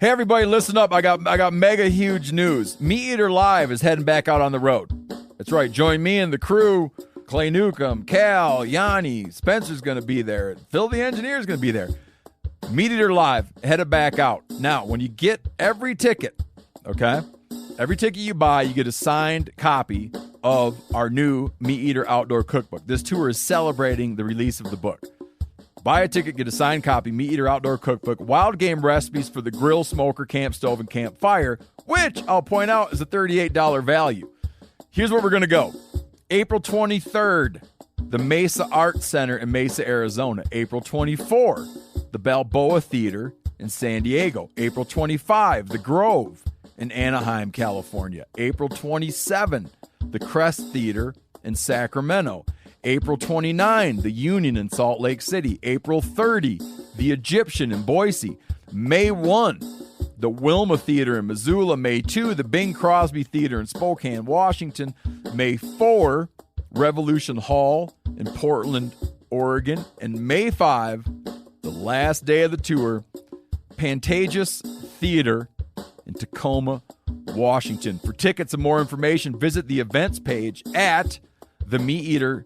Hey everybody, listen up. I got mega huge news. Meat Eater Live is heading back out on the road. That's right. Join me and the crew. Clay Newcomb, Cal, Yanni, Spencer's going to be there. Phil the Engineer's going to be there. Meat Eater Live headed back out. Now, when you get every ticket, okay? Every ticket you buy, you get a signed copy of our new Meat Eater Outdoor Cookbook. This tour is celebrating the release of the book. Buy a ticket, get a signed copy, Meat Eater Outdoor Cookbook, wild game recipes for the grill, smoker, camp stove, and campfire, which I'll point out is a $38 value. Here's where we're going to go. April 23rd, the Mesa Art Center in Mesa, Arizona. April 24, the Balboa Theater in San Diego. April 25, the Grove in Anaheim, California. April 27, the Crest Theater in Sacramento. April 29, the Union in Salt Lake City. April 30, the Egyptian in Boise. May 1, the Wilma Theater in Missoula. May 2, the Bing Crosby Theater in Spokane, Washington. May 4, Revolution Hall in Portland, Oregon. And May 5, the last day of the tour, Pantages Theater in Tacoma, Washington. For tickets and more information, visit the events page at themeateater.com.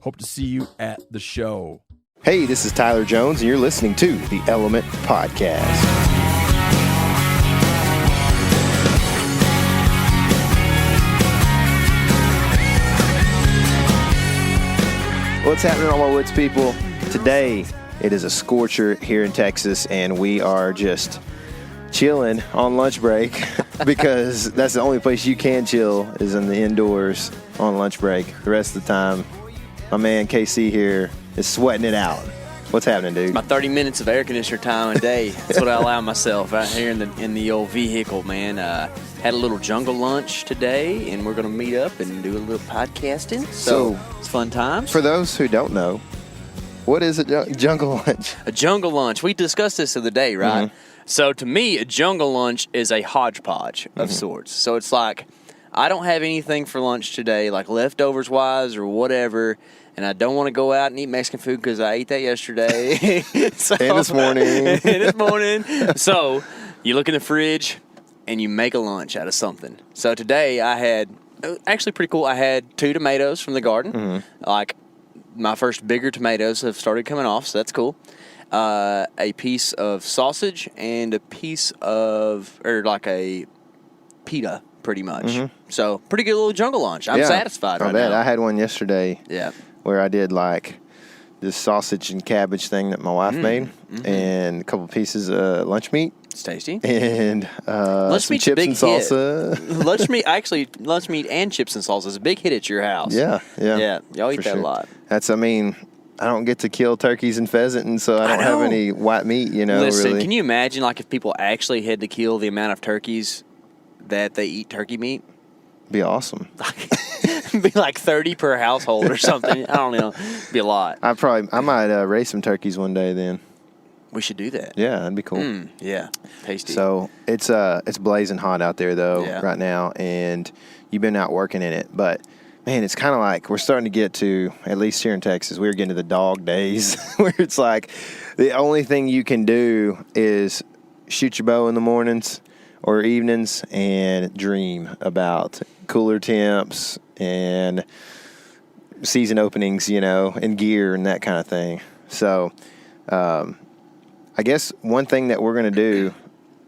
Hope to see you at the show. Hey, this is Tyler Jones, and you're listening to the Element Podcast. What's happening, all my woods people? Today, it is a scorcher here in Texas, and we are just chilling on lunch break because that's the only place you can chill is in the indoors on lunch break. The rest of the time, my man KC here is sweating it out. What's happening, dude? My 30 minutes of air conditioner time a day. That's what I allow myself out here in the old vehicle, man. Had a little jungle lunch today, and we're going to meet up and do a little podcasting. So it's fun times. For those who don't know, what is a jungle lunch? A jungle lunch. We discussed this the other day, right? Mm-hmm. So to me, a jungle lunch is a hodgepodge of sorts. So it's like, I don't have anything for lunch today, like leftovers-wise or whatever, and I don't want to go out and eat Mexican food because I ate that yesterday. And this morning. So you look in the fridge and you make a lunch out of something. So today I had, actually pretty cool, I had 2 tomatoes from the garden. Mm-hmm. Like my first bigger tomatoes have started coming off, so that's cool. A piece of sausage and a piece of, or like a pita, pretty much. Mm-hmm. So pretty good little jungle lunch. I'm satisfied right now. I had one yesterday. Yeah. Where I did like this sausage and cabbage thing that my wife made, and a couple pieces of lunch meat. It's tasty. And lunch some chips and salsa. Lunch meat and chips and salsa is a big hit at your house. Yeah. Y'all eat that a lot. I don't get to kill turkeys and pheasant, and so I don't have any white meat, Listen, really. Can you imagine, like, if people actually had to kill the amount of turkeys that they eat turkey meat? Be awesome. Be like 30 per household or something. I don't know. Be a lot. I might raise some turkeys one day then. We should do that. Yeah, that'd be cool. Yeah, tasty. So it's blazing hot out there though right now, and you've been out working in it, but man, it's kind of like we're starting to get to, at least here in Texas, we're getting to the dog days where it's like the only thing you can do is shoot your bow in the mornings or evenings and dream about cooler temps and season openings, and gear and that kind of thing. So I guess one thing that we're going to do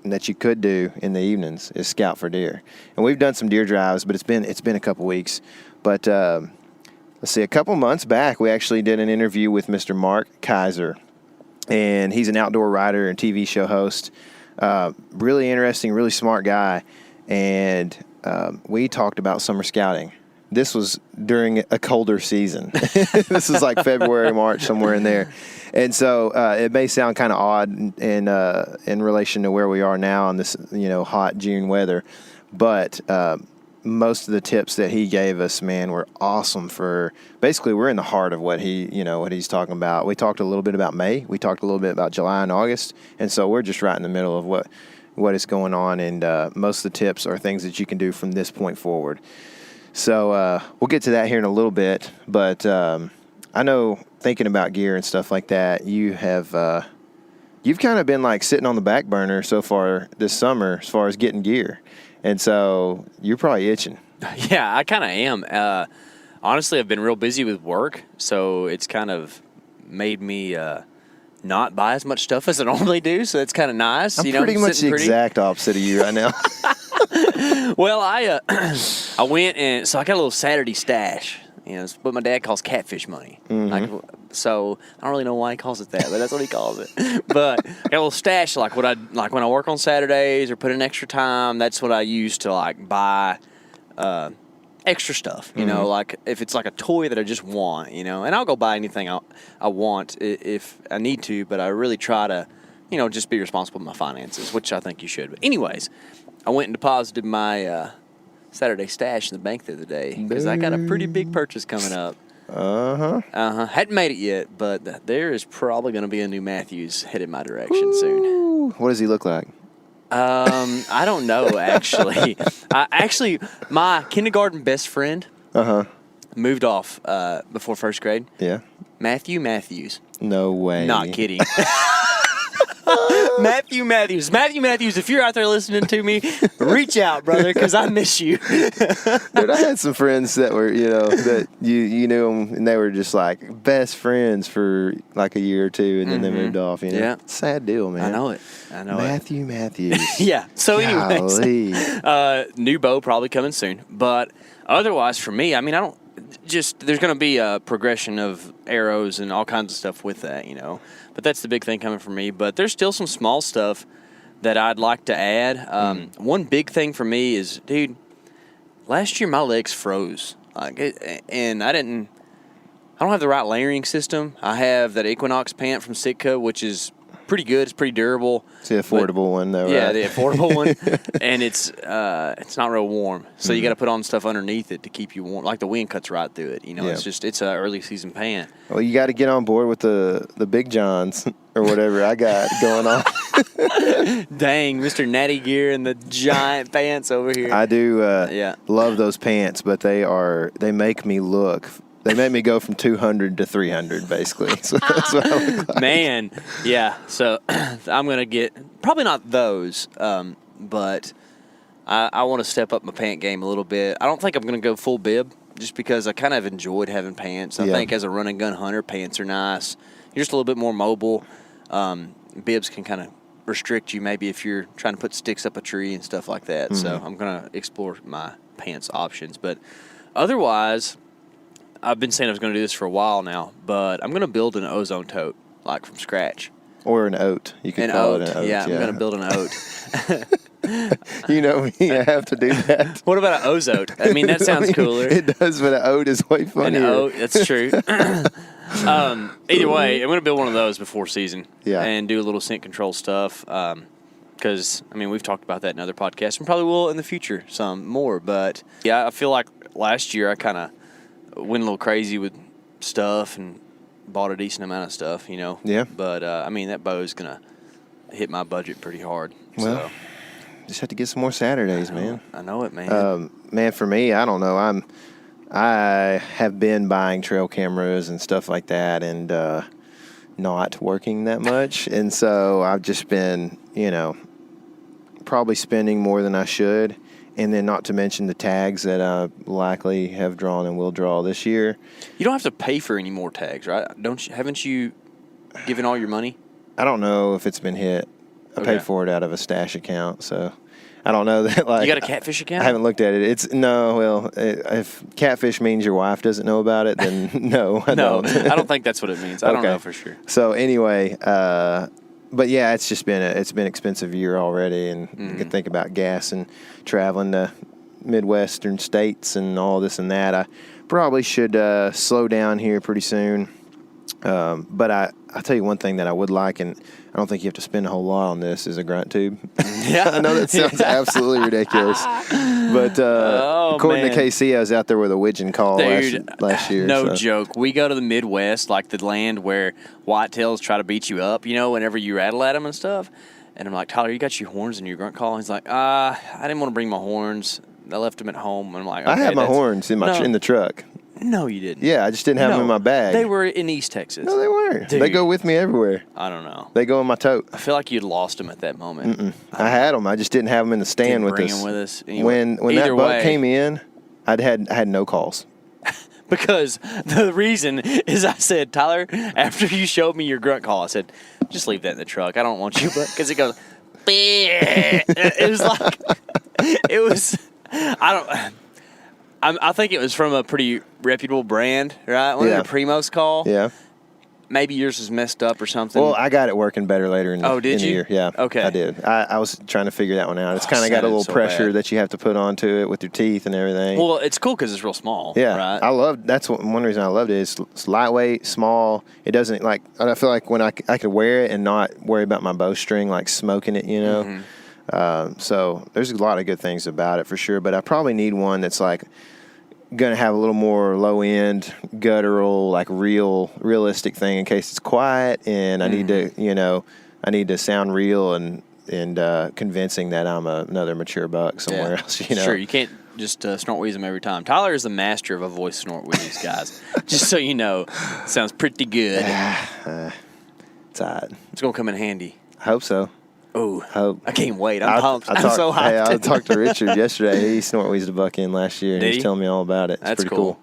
and that you could do in the evenings is scout for deer. And we've done some deer drives, but it's been a couple weeks. But let's see, a couple months back, we actually did an interview with Mr. Mark Kayser, and he's an outdoor writer and TV show host. Really interesting, really smart guy. And we talked about summer scouting. This was during a colder season. This was like February, March, somewhere in there. And so it may sound kind of odd in relation to where we are now in this, hot June weather. But most of the tips that he gave us, man, were awesome for basically we're in the heart of what he's talking about. We talked a little bit about May. We talked a little bit about July and August. And so we're just right in the middle of what is going on. And most of the tips are things that you can do from this point forward. So we'll get to that here in a little bit. But I know thinking about gear and stuff like that, you have you've kind of been like sitting on the back burner so far this summer as far as getting gear. And so you're probably itching. Yeah, I kind of am. Honestly, I've been real busy with work, so it's kind of made me not buy as much stuff as I normally do, so it's kind of nice. I'm pretty much the exact opposite of you right now. Well, I went and so I got a little Saturday stash. It's what my dad calls catfish money. Mm-hmm. So I don't really know why he calls it that, but that's what he calls it. But I got a little stash, like when I work on Saturdays or put in extra time. That's what I use to like buy extra stuff. Like if it's like a toy that I just want, and I'll go buy anything I want if I need to. But I really try to, just be responsible with my finances, which I think you should. But anyways, I went and deposited my Saturday stash in the bank the other day because I got a pretty big purchase coming up. Hadn't made it yet, but there is probably going to be a new Matthews headed my direction soon. What does he look like? I don't know, actually. My kindergarten best friend moved off before first grade. Yeah. Matthew Matthews. No way. Not kidding. Matthew Matthews, if you're out there listening to me, reach out, brother, because I miss you. Dude, I had some friends that were, that you knew them, and they were just like best friends for like a year or two, and then they moved off. Yeah, sad deal, man. I know it. Matthew Matthews. Yeah. So, anyways, new bow probably coming soon, but otherwise for me, I mean, there's going to be a progression of arrows and all kinds of stuff with that, But that's the big thing coming for me. But there's still some small stuff that I'd like to add. One big thing for me is, dude, last year my legs froze. And I don't have the right layering system. I have that Equinox pant from Sitka, which is pretty good. It's pretty durable. It's the affordable one, though, yeah, right? the affordable one. And it's not real warm. So you got to put on stuff underneath it to keep you warm. Like the wind cuts right through it. It's an early season pant. Well, you got to get on board with the Big Johns or whatever I got going on. Dang, Mr. Natty Gear and the giant pants over here. I do love those pants, but they make me look. They made me go from 200 to 300, basically. So that's what I look like. Man, yeah. So I'm going to get, probably not those, but I want to step up my pant game a little bit. I don't think I'm going to go full bib just because I kind of enjoyed having pants. I think as a run and gun hunter, pants are nice. You're just a little bit more mobile. Bibs can kind of restrict you maybe if you're trying to put sticks up a tree and stuff like that. So I'm going to explore my pants options. But otherwise, I've been saying I was going to do this for a while now, but I'm going to build an ozone tote, like from scratch. Or an oat. You could call it an oat. Yeah, I'm going to build an oat. You know me, I have to do that. What about an ozote? I mean, that sounds cooler. It does, but an oat is way funnier. An oat, that's true. Either way, I'm going to build one of those before season. Yeah. And do a little scent control stuff. Because, we've talked about that in other podcasts and probably will in the future some more. But, yeah, I feel like last year I kind of went a little crazy with stuff and bought a decent amount of stuff, Yeah. But, that bow is going to hit my budget pretty hard. Well, just have to get some more Saturdays, man. I know it, man. Man, for me, I don't know. I have been buying trail cameras and stuff like that and not working that much. And so I've just been, probably spending more than I should. And then not to mention the tags that I likely have drawn and will draw this year. You don't have to pay for any more tags, right? Haven't you given all your money? I don't know if it's been hit. I paid for it out of a stash account, so I don't know that. Like, you got a catfish account? I haven't looked at it. If catfish means your wife doesn't know about it, then no, I don't. I don't think that's what it means. I don't know for sure. So anyway, but yeah, it's just been an expensive year already, and you can think about gas and traveling to Midwestern states and all this and that. I probably should slow down here pretty soon. But I'll tell you one thing that I would like, and I don't think you have to spend a whole lot on this, is a grunt tube. Yeah. I know that sounds absolutely ridiculous. But according to KC, I was out there with a widgeon call last year. No joke. We go to the Midwest, like the land where whitetails try to beat you up, whenever you rattle at them and stuff. And I'm like, Tyler, you got your horns in your grunt call? And he's like, I didn't want to bring my horns. I left them at home. And I'm like, okay, I have my horns in the truck. No, you didn't. Yeah, I just didn't have them in my bag. They were in East Texas. No, they weren't. Dude. They go with me everywhere. I don't know. They go in my tote. I feel like you'd lost them at that moment. I had them. I just didn't have them in the stand with us. Bring them with us. Anyway, when that buck came in, I had no calls. Because the reason is I said, Tyler, after you showed me your grunt call, I said, just leave that in the truck. I don't want you. Because it goes, it was like, it was, I think it was from a pretty reputable brand, right? One of the Primos call. Yeah. Maybe yours is messed up or something. Well, I got it working better later in the, did the you? year. Yeah. Okay. I did. I was trying to figure that one out. It's kind of got a little pressure that you have to put onto it with your teeth and everything. Well, it's cool because it's real small. Yeah. Right? That's one reason I loved it. It's lightweight, small. It doesn't I feel like when I could wear it and not worry about my bowstring, like smoking it, you know. So there's a lot of good things about it for sure. But I probably need one that's like going to have a little more low end, guttural, like realistic thing in case it's quiet and I need to sound real and convincing that I'm another mature buck somewhere else, you know. Sure, you can't just snort wheeze them every time. Tyler is the master of a voice snort wheeze, guys. Just so you know, sounds pretty good. It's odd. It's going to come in handy. I hope so. Oh, I can't wait. I'm pumped. I'm so hyped. Hey, I talked to Richard yesterday. He snort wheezed a buck in last year, and he was telling me all about it. It's That's pretty cool.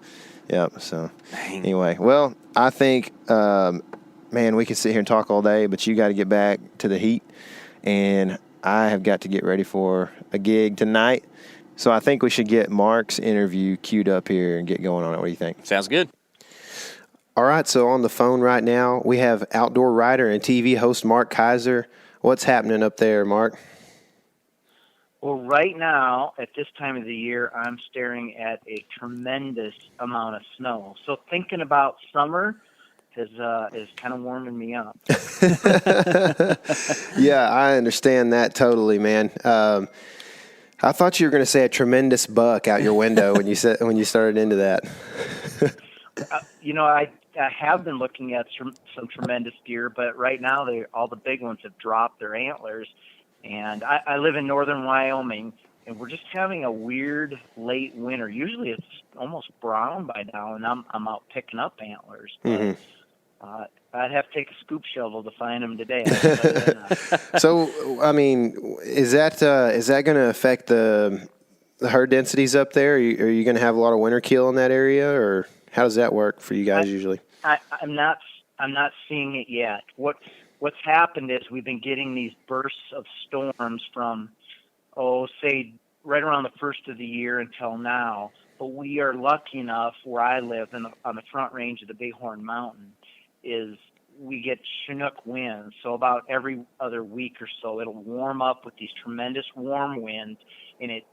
Yep. So, anyway, well, I think, man, we could sit here and talk all day, but you got to get back to the heat, and I have got to get ready for a gig tonight. So I think we should get Mark's interview queued up here and get going on it. What do you think? Sounds good. All right, so on the phone right now, we have outdoor writer and TV host Mark Kayser. What's happening up there, Mark? Well, right now, at this time of the year, I'm staring at a tremendous amount of snow. So thinking about summer is kind of warming me up. Yeah, I understand that totally, man. I thought you were going to say a tremendous buck out your window when you started into that. I have been looking at some tremendous deer, but right now all the big ones have dropped their antlers. And I live in northern Wyoming, and we're just having a weird late winter. Usually it's almost brown by now, and I'm out picking up antlers. But, I'd have to take a scoop shovel to find them today. So, I mean, is that going to affect the herd densities up there? Are you going to have a lot of winter kill in that area, or how does that work for you guys usually? I'm not seeing it yet. What's happened is we've been getting these bursts of storms from, say right around the first of the year until now. But we are lucky enough where I live on the front range of the Bighorn Mountain is we get Chinook winds. So about every other week or so, it'll warm up with these tremendous warm winds, and it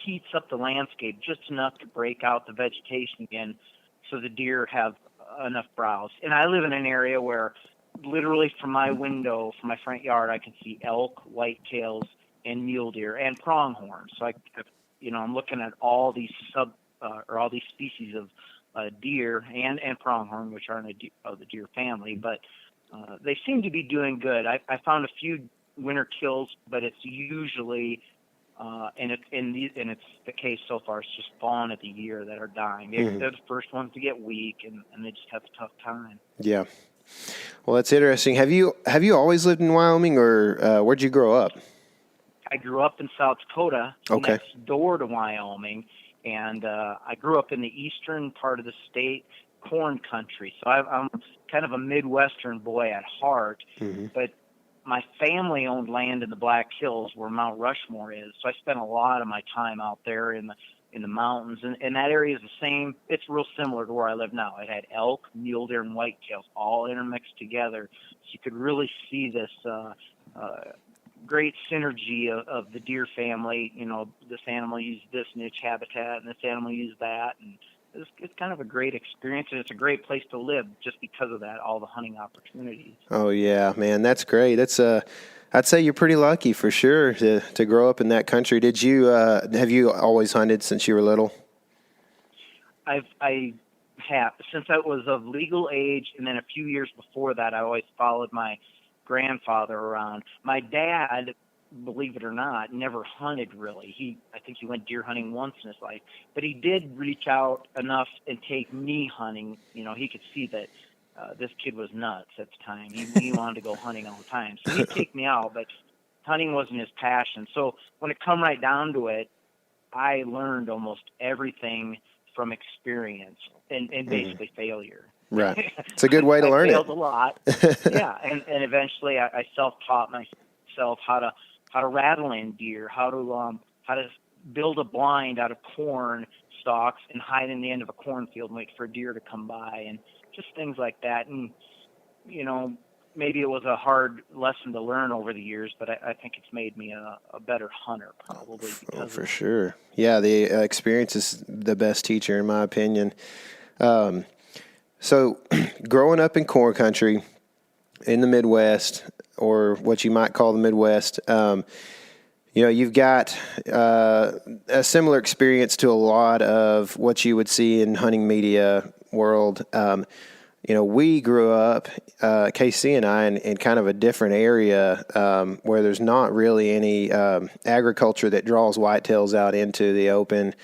heats up the landscape just enough to break out the vegetation again, so the deer have enough browse. And I live in an area where literally from my window, from my front yard, I can see elk, whitetails, and mule deer and pronghorn. So I'm looking at all these all these species of deer and pronghorn, which are in the deer family, but they seem to be doing good. I found a few winter kills, but it's usually and it's the case so far. It's just fallen at the year that are dying. They're the first ones to get weak, and they just have a tough time. Yeah. Well, that's interesting. Have you always lived in Wyoming, or where'd you grow up? I grew up in South Dakota, next door to Wyoming, and I grew up in the eastern part of the state, corn country. So I'm kind of a Midwestern boy at heart, but my family owned land in the Black Hills where Mount Rushmore is. So I spent a lot of my time out there in the mountains, and that area is the same. It's real similar to where I live now. It had elk, mule deer, and whitetails all intermixed together. So you could really see this great synergy of the deer family. This animal used this niche habitat, and this animal used that, and it's kind of a great experience, and it's a great place to live just because of that, all the hunting opportunities. Oh yeah, man, that's great. That's I'd say you're pretty lucky for sure to grow up in that country. Did you have you always hunted since you were little? I have since I was of legal age, and then a few years before that, I always followed my grandfather around. My dad believe it or not, never hunted really. I think he went deer hunting once in his life, but he did reach out enough and take me hunting. He could see that this kid was nuts at the time. He wanted to go hunting all the time, so he'd take me out, but hunting wasn't his passion. So when it come right down to it, I learned almost everything from experience and basically failure. Right. It's a good way to learn it. I failed a lot. Yeah, and eventually I self-taught myself how to rattle in deer, how to build a blind out of corn stalks and hide in the end of a cornfield and wait for a deer to come by, and just things like that. And maybe it was a hard lesson to learn over the years, but I think it's made me a better hunter probably. For sure. Yeah, the experience is the best teacher in my opinion. So growing up in corn country in the Midwest, or what you might call the Midwest, you've got a similar experience to a lot of what you would see in hunting media world. We grew up, KC and I, in kind of a different area where there's not really any agriculture that draws whitetails out into the open.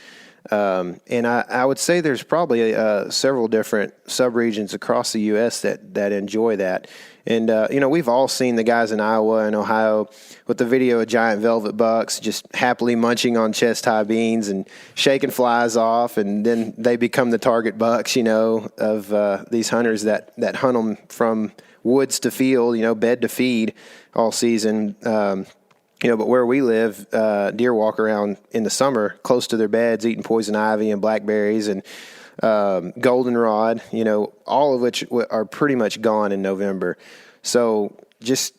And I would say there's probably several different subregions across the U.S. that enjoy that. And, we've all seen the guys in Iowa and Ohio with the video of giant velvet bucks just happily munching on chest-high beans and shaking flies off, and then they become the target bucks, of these hunters that hunt them from woods to field, bed to feed all season. But where we live, deer walk around in the summer close to their beds eating poison ivy and blackberries and goldenrod, all of which are pretty much gone in November. So just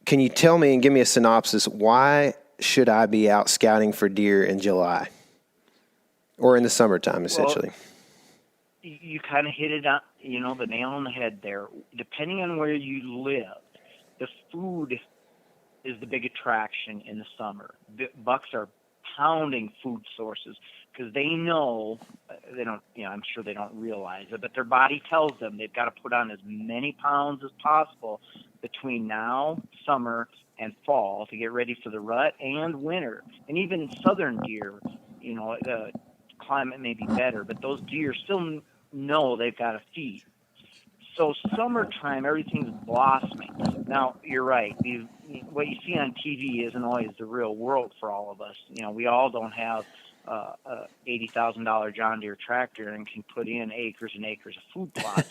can you tell me and give me a synopsis, why should I be out scouting for deer in July or in the summertime, essentially? Well, you kind of hit it on, the nail on the head there. Depending on where you live, the food is the big attraction in the summer. Bucks are pounding food sources because they know, they don't, I'm sure they don't realize it, but their body tells them they've got to put on as many pounds as possible between now, summer, and fall to get ready for the rut and winter. And even southern deer, the climate may be better, but those deer still know they've got to feed. So summertime, everything's blossoming. Now, you're right. What you see on TV isn't always the real world for all of us. We all don't have a $80,000 John Deere tractor and can put in acres and acres of food plots.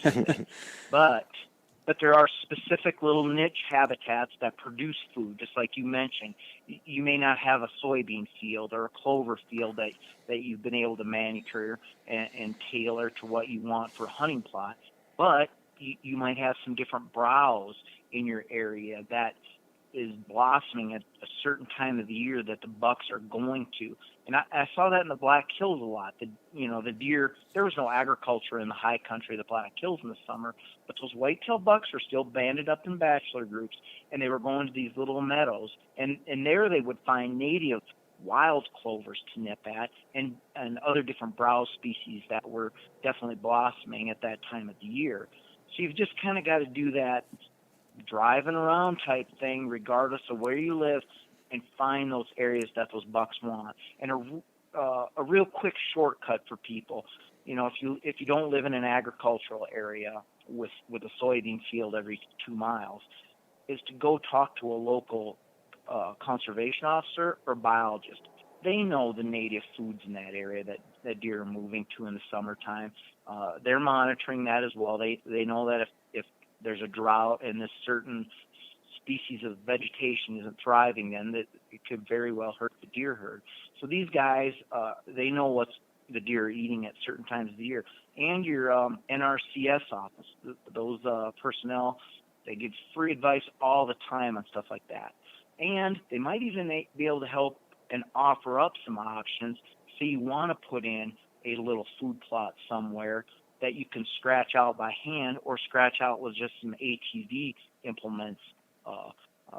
But there are specific little niche habitats that produce food, just like you mentioned. You may not have a soybean field or a clover field that you've been able to manicure and tailor to what you want for a hunting plot, but you might have some different browse in your area that is blossoming at a certain time of the year that the bucks are going to. And I saw that in the Black Hills a lot. The deer, there was no agriculture in the high country of the Black Hills in the summer, but those whitetail bucks were still banded up in bachelor groups, and they were going to these little meadows. And there they would find native wild clovers to nip at and other different browse species that were definitely blossoming at that time of the year. So you've just kind of got to do that driving around type thing, regardless of where you live, and find those areas that those bucks want. And a real quick shortcut for people, if you don't live in an agricultural area with a soybean field every 2 miles, is to go talk to a local conservation officer or biologist. They know the native foods in that area that deer are moving to in the summertime. They're monitoring that as well. They know that if there's a drought and this certain species of vegetation isn't thriving, then that it could very well hurt the deer herd. So these guys, they know what the deer are eating at certain times of the year. And your NRCS office, those personnel, they give free advice all the time on stuff like that. And they might even be able to help and offer up some options. So you want to put in a little food plot somewhere that you can scratch out by hand or scratch out with just some ATV implements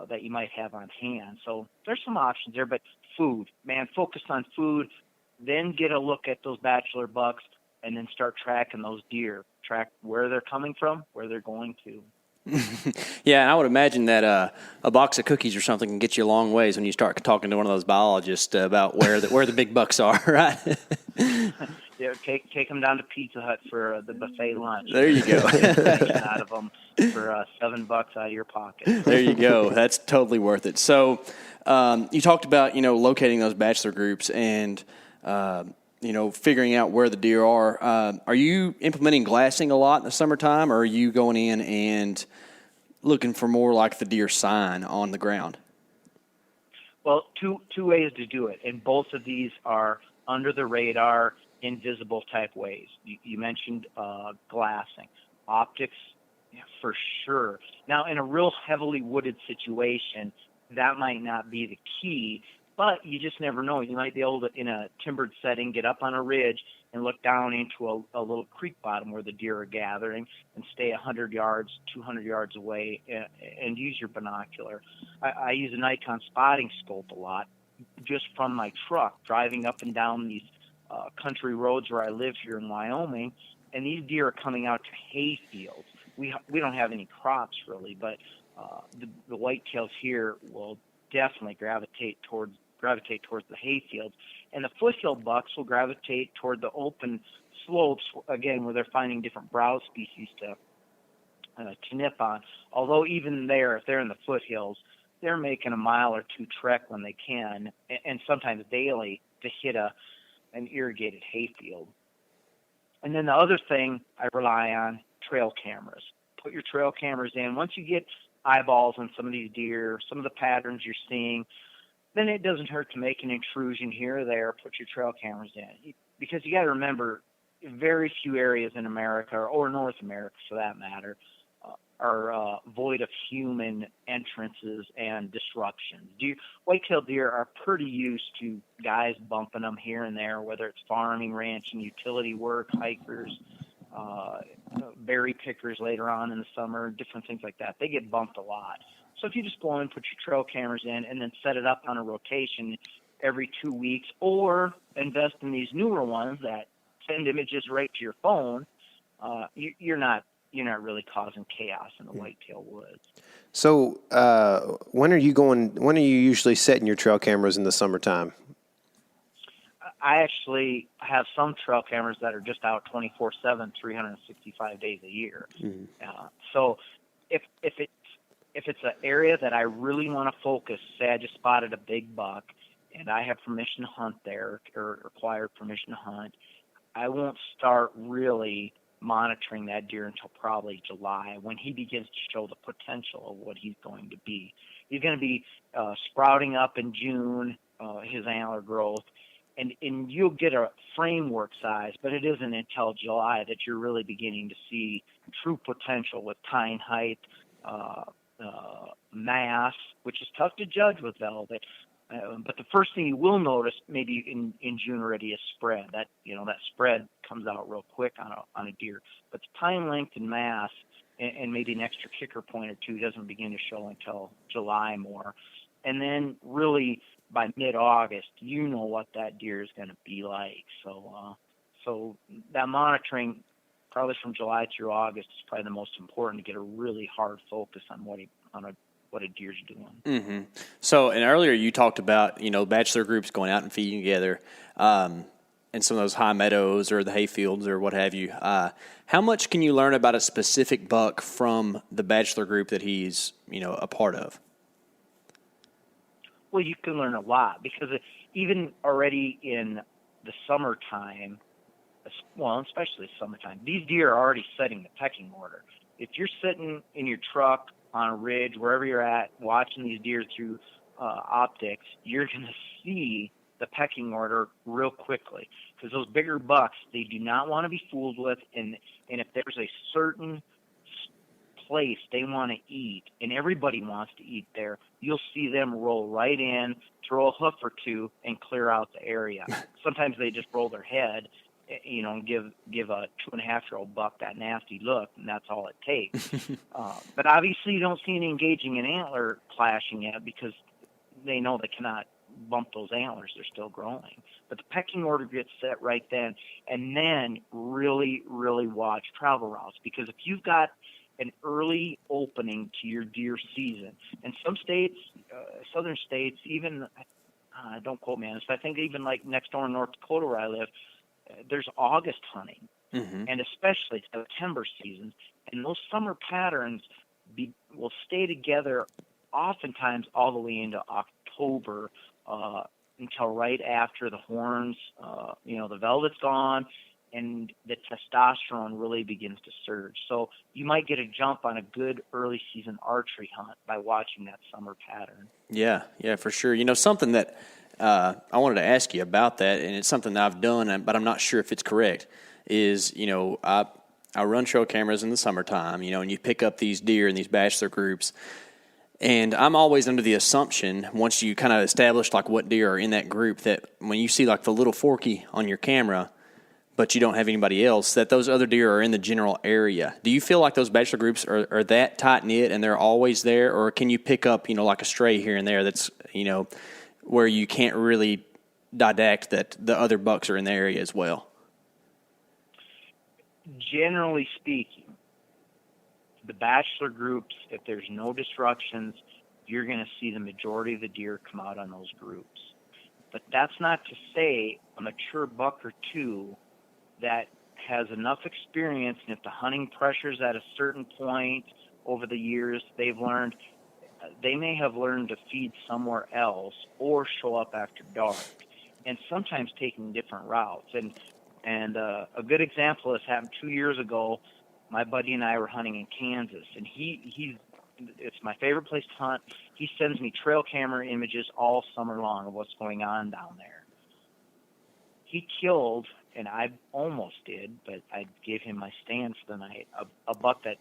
that you might have on hand. So there's some options there, but food, man, focus on food, then get a look at those bachelor bucks, and then start tracking those deer. Track where they're coming from, where they're going to. Yeah, and I would imagine that a box of cookies or something can get you a long ways when you start talking to one of those biologists about where the big bucks are, right? Yeah, take them down to Pizza Hut for the buffet lunch. There you go. Out of them for $7 out of your pocket. There you go. That's totally worth it. So, you talked about locating those bachelor groups and figuring out where the deer are. Are you implementing glassing a lot in the summertime, or are you going in and looking for more like the deer sign on the ground? Well, two ways to do it, and both of these are under the radar, invisible type ways. You mentioned glassing, optics, yeah, for sure. Now, in a real heavily wooded situation, that might not be the key, but you just never know. You might be able to, in a timbered setting, get up on a ridge and look down into a little creek bottom where the deer are gathering and stay 100 yards, 200 yards away and use your binocular. I use a Nikon spotting scope a lot just from my truck, driving up and down these country roads where I live here in Wyoming, and these deer are coming out to hay fields. We don't have any crops really, but the whitetails here will definitely gravitate towards the hay fields, and the foothill bucks will gravitate toward the open slopes again, where they're finding different browse species to nip on. Although even there, if they're in the foothills, they're making a mile or two trek when they can, and sometimes daily, to hit an irrigated hayfield. And then the other thing I rely on, trail cameras. Put your trail cameras in. Once you get eyeballs on some of these deer, some of the patterns you're seeing, then it doesn't hurt to make an intrusion here or there, put your trail cameras in. Because you got to remember, very few areas in America, or North America for that matter, are void of human entrances and disruptions. Whitetail deer are pretty used to guys bumping them here and there, whether it's farming, ranching, utility work, hikers, berry pickers later on in the summer, different things like that. They get bumped a lot. So if you just go in, put your trail cameras in, and then set it up on a rotation every 2 weeks, or invest in these newer ones that send images right to your phone, you're not really causing chaos in the whitetail woods. So when are you usually setting your trail cameras in the summertime? I actually have some trail cameras that are just out 24/7, 365 days a year. Mm-hmm. So if it's an area that I really want to focus, say I just spotted a big buck and I have permission to hunt there, or required permission to hunt, I won't start really monitoring that deer until probably July, when he begins to show the potential of what he's going to be. He's going to be sprouting up in June, his antler growth, and you'll get a framework size, but it isn't until July that you're really beginning to see true potential with tine height, mass, which is tough to judge with velvet. But the first thing you will notice, maybe in June already, is spread. That spread comes out real quick on a deer. But the time length and mass, and maybe an extra kicker point or two, doesn't begin to show until July more. And then really by mid-August, you know what that deer is going to be like. So that monitoring, probably from July through August, is probably the most important to get a really hard focus on what a deer's doing. Mm-hmm. So, and earlier you talked about, bachelor groups going out and feeding together, in some of those high meadows or the hay fields or what have you. How much can you learn about a specific buck from the bachelor group that he's, a part of? Well, you can learn a lot, because even already in the summertime, especially summertime, these deer are already setting the pecking order. If you're sitting in your truck on a ridge, wherever you're at, watching these deer through optics, you're going to see the pecking order real quickly, because those bigger bucks, they do not want to be fooled with, and if there's a certain place they want to eat, and everybody wants to eat there, you'll see them roll right in, throw a hoof or two, and clear out the area. Sometimes they just roll their head, and give a 2.5-year-old buck that nasty look, and that's all it takes. But obviously you don't see any engaging in antler clashing yet, because they know they cannot bump those antlers. They're still growing. But the pecking order gets set right then, and then really, really watch travel routes, because if you've got an early opening to your deer season. And some states, southern states, even, don't quote me on this, but I think even like next door in North Dakota where I live, there's August hunting, and especially September seasons. And those summer patterns will stay together oftentimes all the way into October, until right after the horns, the velvet's gone and the testosterone really begins to surge. So you might get a jump on a good early season archery hunt by watching that summer pattern. Yeah, for sure. Something that I wanted to ask you about that, and it's something that I've done, but I'm not sure if it's correct, is, I run trail cameras in the summertime, and you pick up these deer in these bachelor groups. And I'm always under the assumption, once you kind of establish like what deer are in that group, that when you see like the little forky on your camera, but you don't have anybody else, that those other deer are in the general area. Do you feel like those bachelor groups are that tight-knit and they're always there, or can you pick up, like a stray here and there that's, where you can't really didact that the other bucks are in the area as well? Generally speaking, the bachelor groups, if there's no disruptions, you're going to see the majority of the deer come out on those groups. But that's not to say a mature buck or two that has enough experience, and if the hunting pressure's at a certain point over the years, they may have learned to feed somewhere else or show up after dark, and sometimes taking different routes. And a good example has happened 2 years ago. My buddy and I were hunting in Kansas, and it's my favorite place to hunt. He sends me trail camera images all summer long of what's going on down there. He killed, and I almost did, but I gave him my stand for the night, a buck that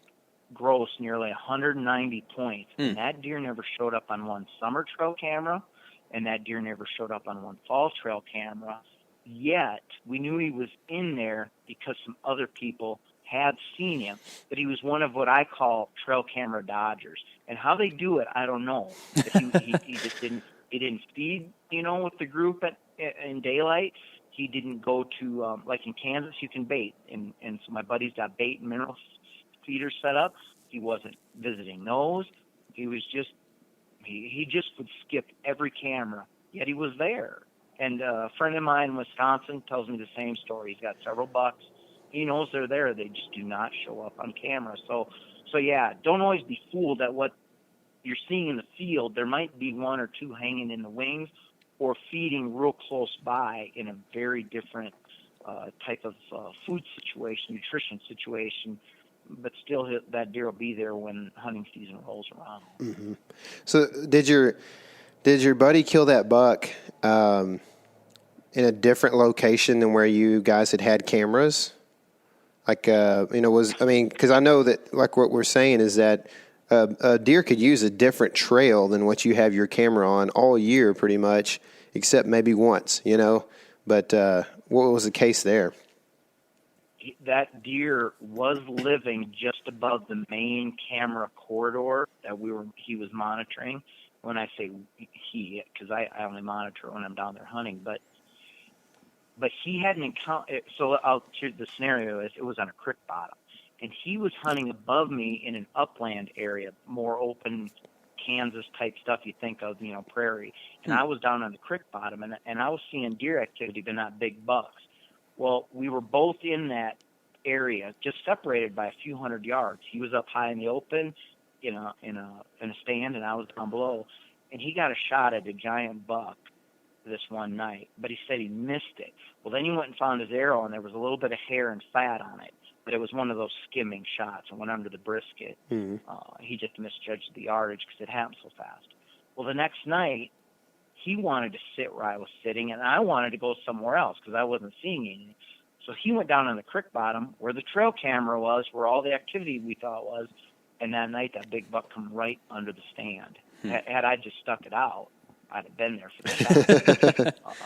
grossed nearly 190 points. And that deer never showed up on one summer trail camera, and that deer never showed up on one fall trail camera. Yet, we knew he was in there because some other people had seen him, but he was one of what I call trail camera dodgers. And how they do it, I don't know. He just didn't feed, with the group in daylight. He didn't go to, like in Kansas, you can bait. And so my buddy's got bait and mineral feeders set up. He wasn't visiting those. He was he just would skip every camera, yet he was there. And a friend of mine in Wisconsin tells me the same story. He's got several bucks. He knows they're there. They just do not show up on camera. So yeah, don't always be fooled at what you're seeing in the field. There might be one or two hanging in the wings or feeding real close by in a very different type of food situation, nutrition situation. But still, that deer will be there when hunting season rolls around. Mm-hmm. So did your buddy kill that buck in a different location than where you guys had cameras? Like, because I know that, like what we're saying is that a deer could use a different trail than what you have your camera on all year pretty much, except maybe once, But what was the case there? That deer was living just above the main camera corridor that he was monitoring. When I say he, because I only monitor when I'm down there hunting, but he had an encounter. So the scenario is it was on a creek bottom, and he was hunting above me in an upland area, more open Kansas type stuff you think of, prairie. And I was down on the creek bottom, and I was seeing deer activity, but not big bucks. Well, we were both in that area, just separated by a few hundred yards. He was up high in the open, in a stand, and I was down below. And he got a shot at a giant buck this one night, but he said he missed it. Well, then he went and found his arrow, and there was a little bit of hair and fat on it, but it was one of those skimming shots and went under the brisket. Mm-hmm. He just misjudged the yardage because it happened so fast. Well, the next night, he wanted to sit where I was sitting, and I wanted to go somewhere else because I wasn't seeing anything. So he went down on the creek bottom where the trail camera was, where all the activity we thought was, and that night that big buck come right under the stand. Had I just stuck it out, I'd have been there for the shot.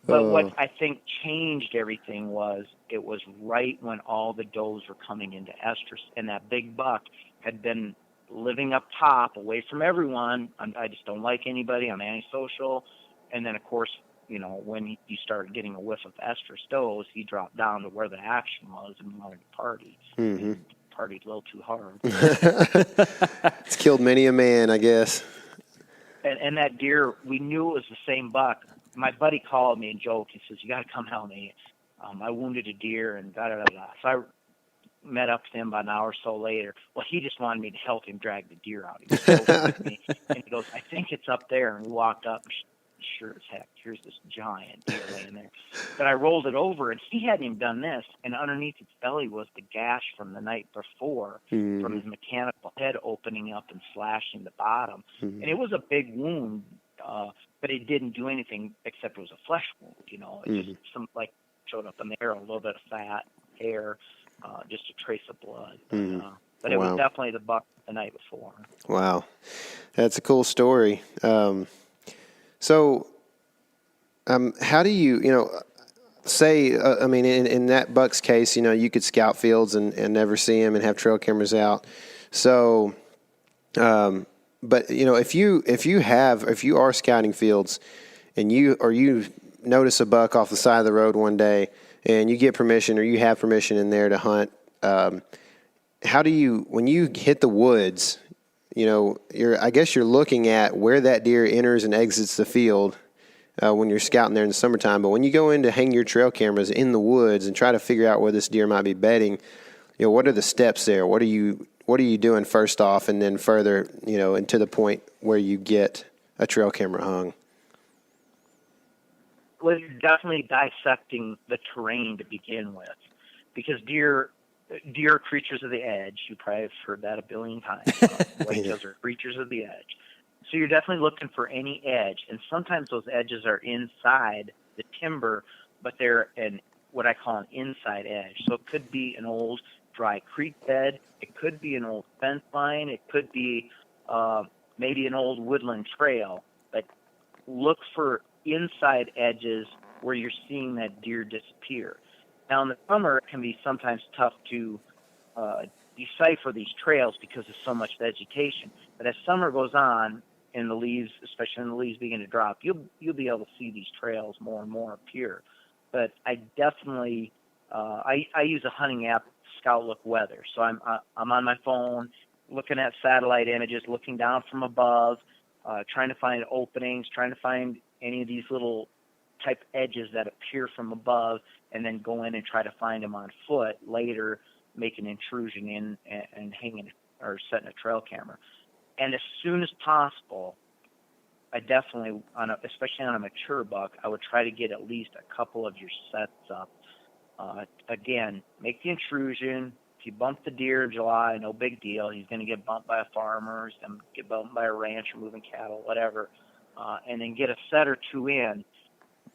But what I think changed everything was it was right when all the does were coming into estrus, and that big buck had been living up top, away from everyone. I just don't like anybody. I'm antisocial. And then, of course, when you started getting a whiff of estrus does, he dropped down to where the action was and wanted to party. Mm-hmm. partied a little too hard. It's killed many a man, I guess. And that deer, we knew it was the same buck. My buddy called me and joked. He says, "You got to come help me. I wounded a deer," and da da da da. So I met up with him about an hour or so later. Well, he just wanted me to help him drag the deer out. He was joking with me, and he goes, "I think it's up there." And we walked up, and sure as heck, here's this giant deer laying there. But I rolled it over, and he hadn't even done this, and underneath its belly was the gash from the night before, from his mechanical head opening up and slashing the bottom. And it was a big wound, but it didn't do anything except it was a flesh wound, you know. It just some, like, showed up in there, a little bit of fat, hair, just a trace of blood. But it was definitely the buck the night before. Wow. That's a cool story. So, how do you say, I mean, in that buck's case, you could scout fields and never see him and have trail cameras out. So, but if you are scouting fields and you notice a buck off the side of the road one day and you get permission or you have permission in there to hunt, how do you, when you hit the woods, I guess you're looking at where that deer enters and exits the field when you're scouting there in the summertime. But when you go in to hang your trail cameras in the woods and try to figure out where this deer might be bedding, what are the steps there? What are you doing first off, and then further, and to the point where you get a trail camera hung? Well, you're definitely dissecting the terrain to begin with, because deer are creatures of the edge. You probably have heard that a billion times. Whitetails are creatures of the edge. So you're definitely looking for any edge, and sometimes those edges are inside the timber, but they're what I call an inside edge. So it could be an old dry creek bed, it could be an old fence line, it could be maybe an old woodland trail, but look for inside edges where you're seeing that deer disappear. Now in the summer, it can be sometimes tough to decipher these trails because of so much vegetation. But as summer goes on, and the leaves, especially when the leaves begin to drop, you'll be able to see these trails more and more appear. But I definitely I use a hunting app, Scout Look Weather. So I'm on my phone, looking at satellite images, looking down from above, trying to find openings, trying to find any of these little type edges that appear from above, and then go in and try to find them on foot later, make an intrusion in and hanging or setting a trail camera. And as soon as possible, I definitely, especially on a mature buck, I would try to get at least a couple of your sets up. Again, make the intrusion. If you bump the deer in July, no big deal. He's going to get bumped by a farmer, he's going to get bumped by a rancher moving cattle, whatever. And then get a set or two in,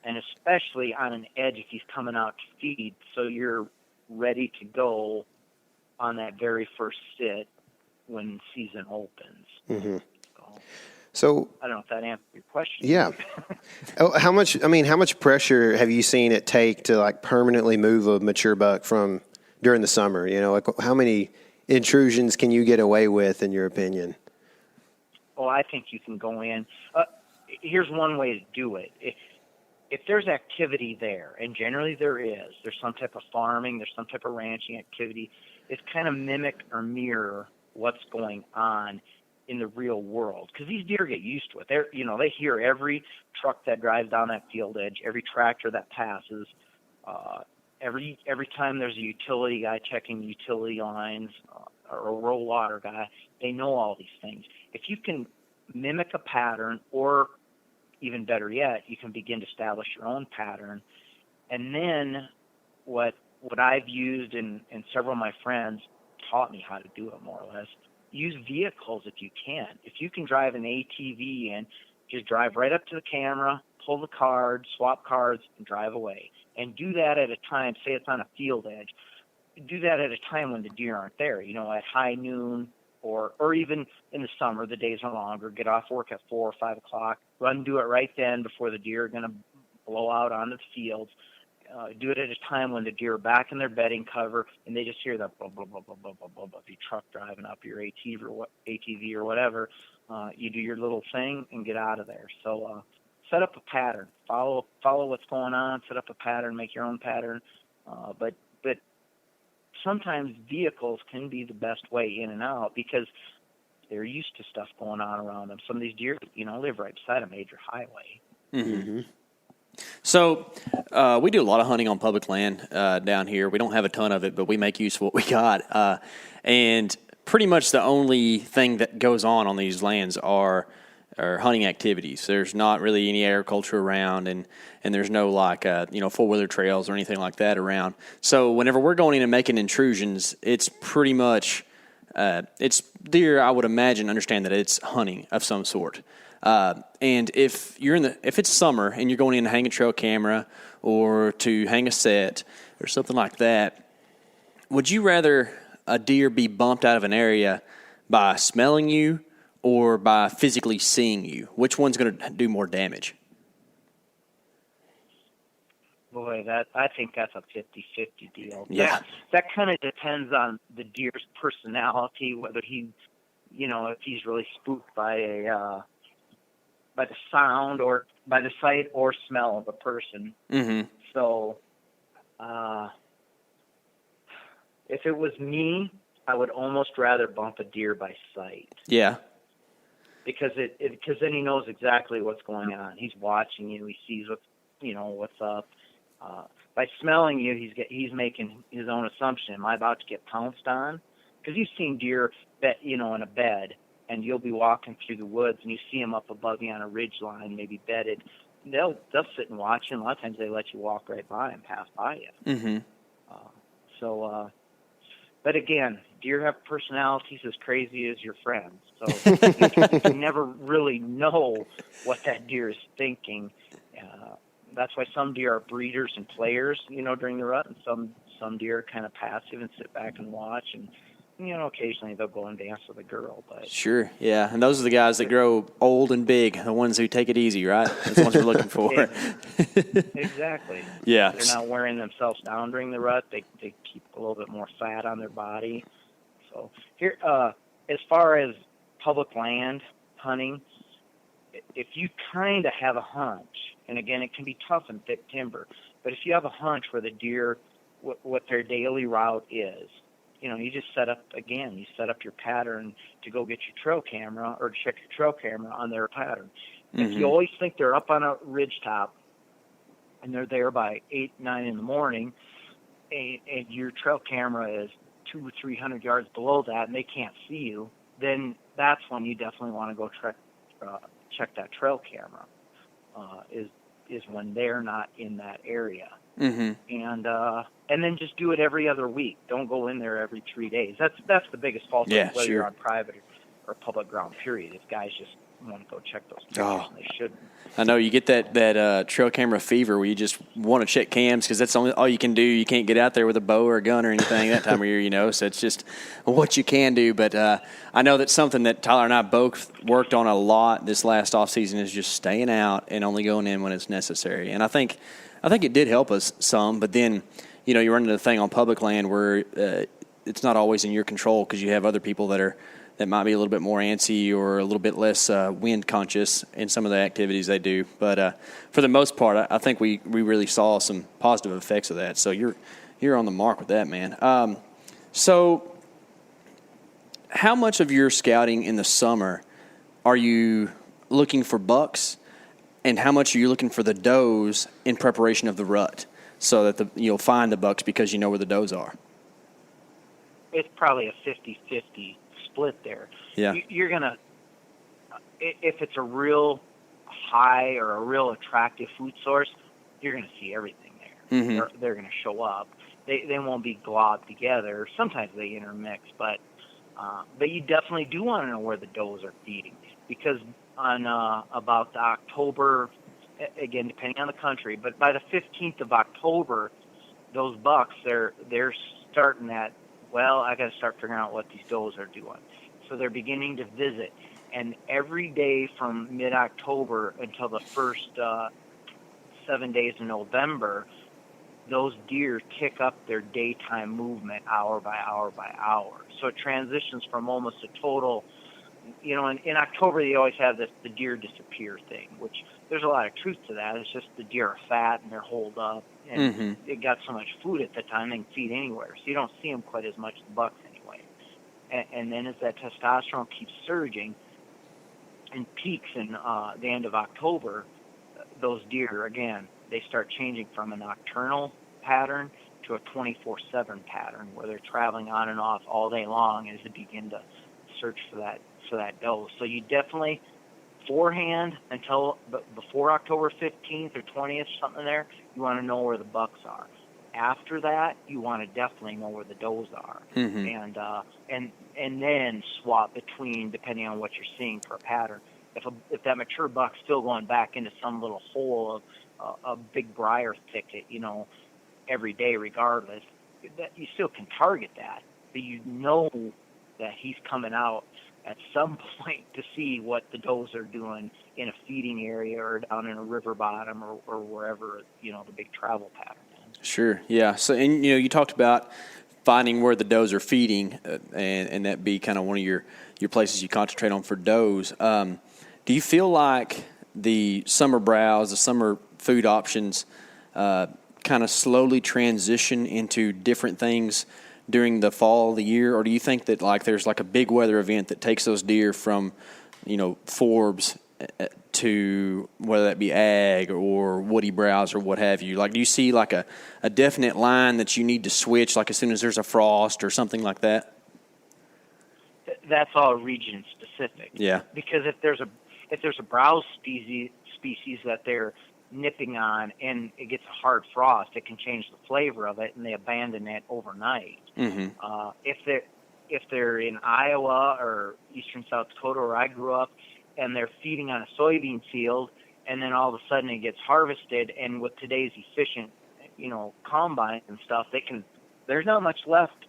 and especially on an edge if he's coming out to feed, so you're ready to go on that very first sit when season opens. So I don't know if that answers your question. Yeah. How much pressure have you seen it take to like permanently move a mature buck from during the summer? How many intrusions can you get away with, in your opinion? Well, I think you can go in. Here's one way to do it. If there's activity there, and generally there's some type of farming, there's some type of ranching activity, it's kind of mimic or mirror what's going on in the real world, because these deer get used to it. They hear every truck that drives down that field edge, every tractor that passes, every time there's a utility guy checking utility lines or a roll water guy. They know all these things. If you can mimic a pattern, or even better yet, you can begin to establish your own pattern. And then what I've used and several of my friends taught me how to do it, more or less, use vehicles if you can. If you can drive an ATV in, just drive right up to the camera, pull the card, swap cards, and drive away. And do that at a time, say it's on a field edge, do that at a time when the deer aren't there, at high noon, or even in the summer, the days are longer. Get off work at 4 or 5 o'clock, run, do it right then before the deer are going to blow out onto the fields. Do it at a time when the deer are back in their bedding cover, and they just hear that blah, blah, blah, blah, blah, blah, blah, blah, the truck driving up your ATV or whatever. You do your little thing and get out of there. So set up a pattern. Follow what's going on. Set up a pattern. Make your own pattern. But sometimes vehicles can be the best way in and out because they're used to stuff going on around them. Some of these deer, live right beside a major highway. Mm-hmm. So we do a lot of hunting on public land down here. We don't have a ton of it, but we make use of what we got. And pretty much the only thing that goes on these lands are hunting activities. There's not really any agriculture around, and there's no four-wheeler trails or anything like that around. So whenever we're going in and making intrusions, it's pretty much it's deer. I would imagine understand that it's hunting of some sort. And if it's summer and you're going in to hang a trail camera or to hang a set or something like that, would you rather a deer be bumped out of an area by smelling you or by physically seeing you? Which one's going to do more damage? Boy, I think that's a 50-50 deal. Yeah. That kind of depends on the deer's personality, whether if he's really spooked by the sound or by the sight or smell of a person. Mm-hmm. So, if it was me, I would almost rather bump a deer by sight. Yeah. Because because then he knows exactly what's going on. He's watching you. He sees what's up. By smelling you, he's making his own assumption. Am I about to get pounced on? Because you've seen deer in a bed, and you'll be walking through the woods, and you see them up above you on a ridge line, maybe bedded. They'll sit and watch you, and a lot of times they let you walk right by and pass by you. Mm-hmm. But again, deer have personalities as crazy as your friends. So you can never really know what that deer is thinking. That's why some deer are breeders and players, during the rut, and some deer are kind of passive and sit back and watch, and occasionally they'll go and dance with a girl. But sure, yeah, and those are the guys that grow old and big, the ones who take it easy, right? That's the ones we're looking for. Exactly. Yeah. They're not wearing themselves down during the rut. They keep a little bit more fat on their body. So here, as far as public land hunting, if you kind of have a hunch, and again, it can be tough in thick timber, but if you have a hunch where the deer, what their daily route is, you just set up your pattern to go get your trail camera or check your trail camera on their pattern. Mm-hmm. If you always think they're up on a ridge top and they're there by 8, 9 in the morning, and your trail camera is 200 or 300 yards below that and they can't see you, then that's when you definitely want to go check that trail camera. Is when they're not in that area. Mm-hmm. And then just do it every other week. Don't go in there every 3 days. That's the biggest fault, whether sure. you're on private or public ground, period. If guys just want to go check those cameras, and they shouldn't. I know you get that trail camera fever where you just want to check cams because that's all you can do. You can't get out there with a bow or a gun or anything that time of year, so it's just what you can do. But I know that's something that Tyler and I both worked on a lot this last off season is just staying out and only going in when it's necessary. And I think it did help us some, but then you run into the thing on public land where it's not always in your control because you have other people that might be a little bit more antsy or a little bit less wind conscious in some of the activities they do. But for the most part, I think we really saw some positive effects of that. So you're on the mark with that, man. So how much of your scouting in the summer are you looking for bucks, and how much are you looking for the does in preparation of the rut so that you'll find the bucks because you know where the does are? It's probably a 50-50 split there. Yeah. You're going to, if it's a real high or a real attractive food source, you're going to see everything there. Mm-hmm. They're going to show up. They won't be globbed together. Sometimes they intermix, but you definitely do want to know where the does are feeding, because on about October, again, depending on the country, but by the 15th of October, those bucks, they're starting at, well, I got to start figuring out what these does are doing. So they're beginning to visit. And every day from mid-October until the first 7 days in November, those deer kick up their daytime movement hour by hour by hour. So it transitions from almost a total, in October they always have the deer disappear thing, which there's a lot of truth to that. It's just the deer are fat and they're holed up, and they got so much food at the time they can feed anywhere, so you don't see them quite as much as the bucks anyway. And then as that testosterone keeps surging and peaks in the end of October, those deer, again, they start changing from a nocturnal pattern to a 24/7 pattern where they're traveling on and off all day long as they begin to search for that doe. So you definitely, beforehand, until before October 15th or 20th, something there, you want to know where the bucks are. After that, you want to definitely know where the does are, and then swap between, depending on what you're seeing for a pattern. If that mature buck's still going back into some little hole of a big briar thicket, every day regardless, that you still can target that, but you know that he's coming out at some point to see what the does are doing in a feeding area or down in a river bottom or wherever, the big travel pattern is. Sure, yeah. So, and you talked about finding where the does are feeding, and that be kind of one of your places you concentrate on for does. Do you feel like the summer browse, the summer food options, kind of slowly transition into different things during the fall of the year, or do you think that there's a big weather event that takes those deer from, forbs to whether that be ag or woody browse or what have you? Do you see a definite line that you need to switch as soon as there's a frost or something like that? That's all region specific. Yeah. Because if there's a browse species that they're nipping on and it gets a hard frost, it can change the flavor of it, and they abandon it overnight. If they're in Iowa or eastern South Dakota, where I grew up, and they're feeding on a soybean field, and then all of a sudden it gets harvested, and with today's efficient, combine and stuff, there's not much left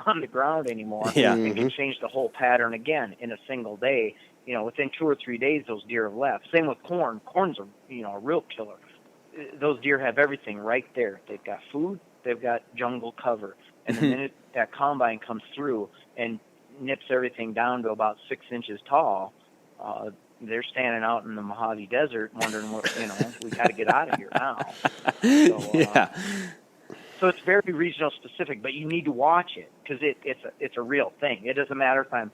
on the ground anymore. Yeah. They can change the whole pattern again in a single day. Within 2 or 3 days, those deer have left. Same with corn. Corn's a real killer. Those deer have everything right there. They've got food. They've got jungle cover. And the minute that combine comes through and nips everything down to about 6 inches tall, they're standing out in the Mojave Desert wondering what, we got to get out of here now. So, yeah. So it's very regional specific, but you need to watch it because it's a real thing. It doesn't matter if I'm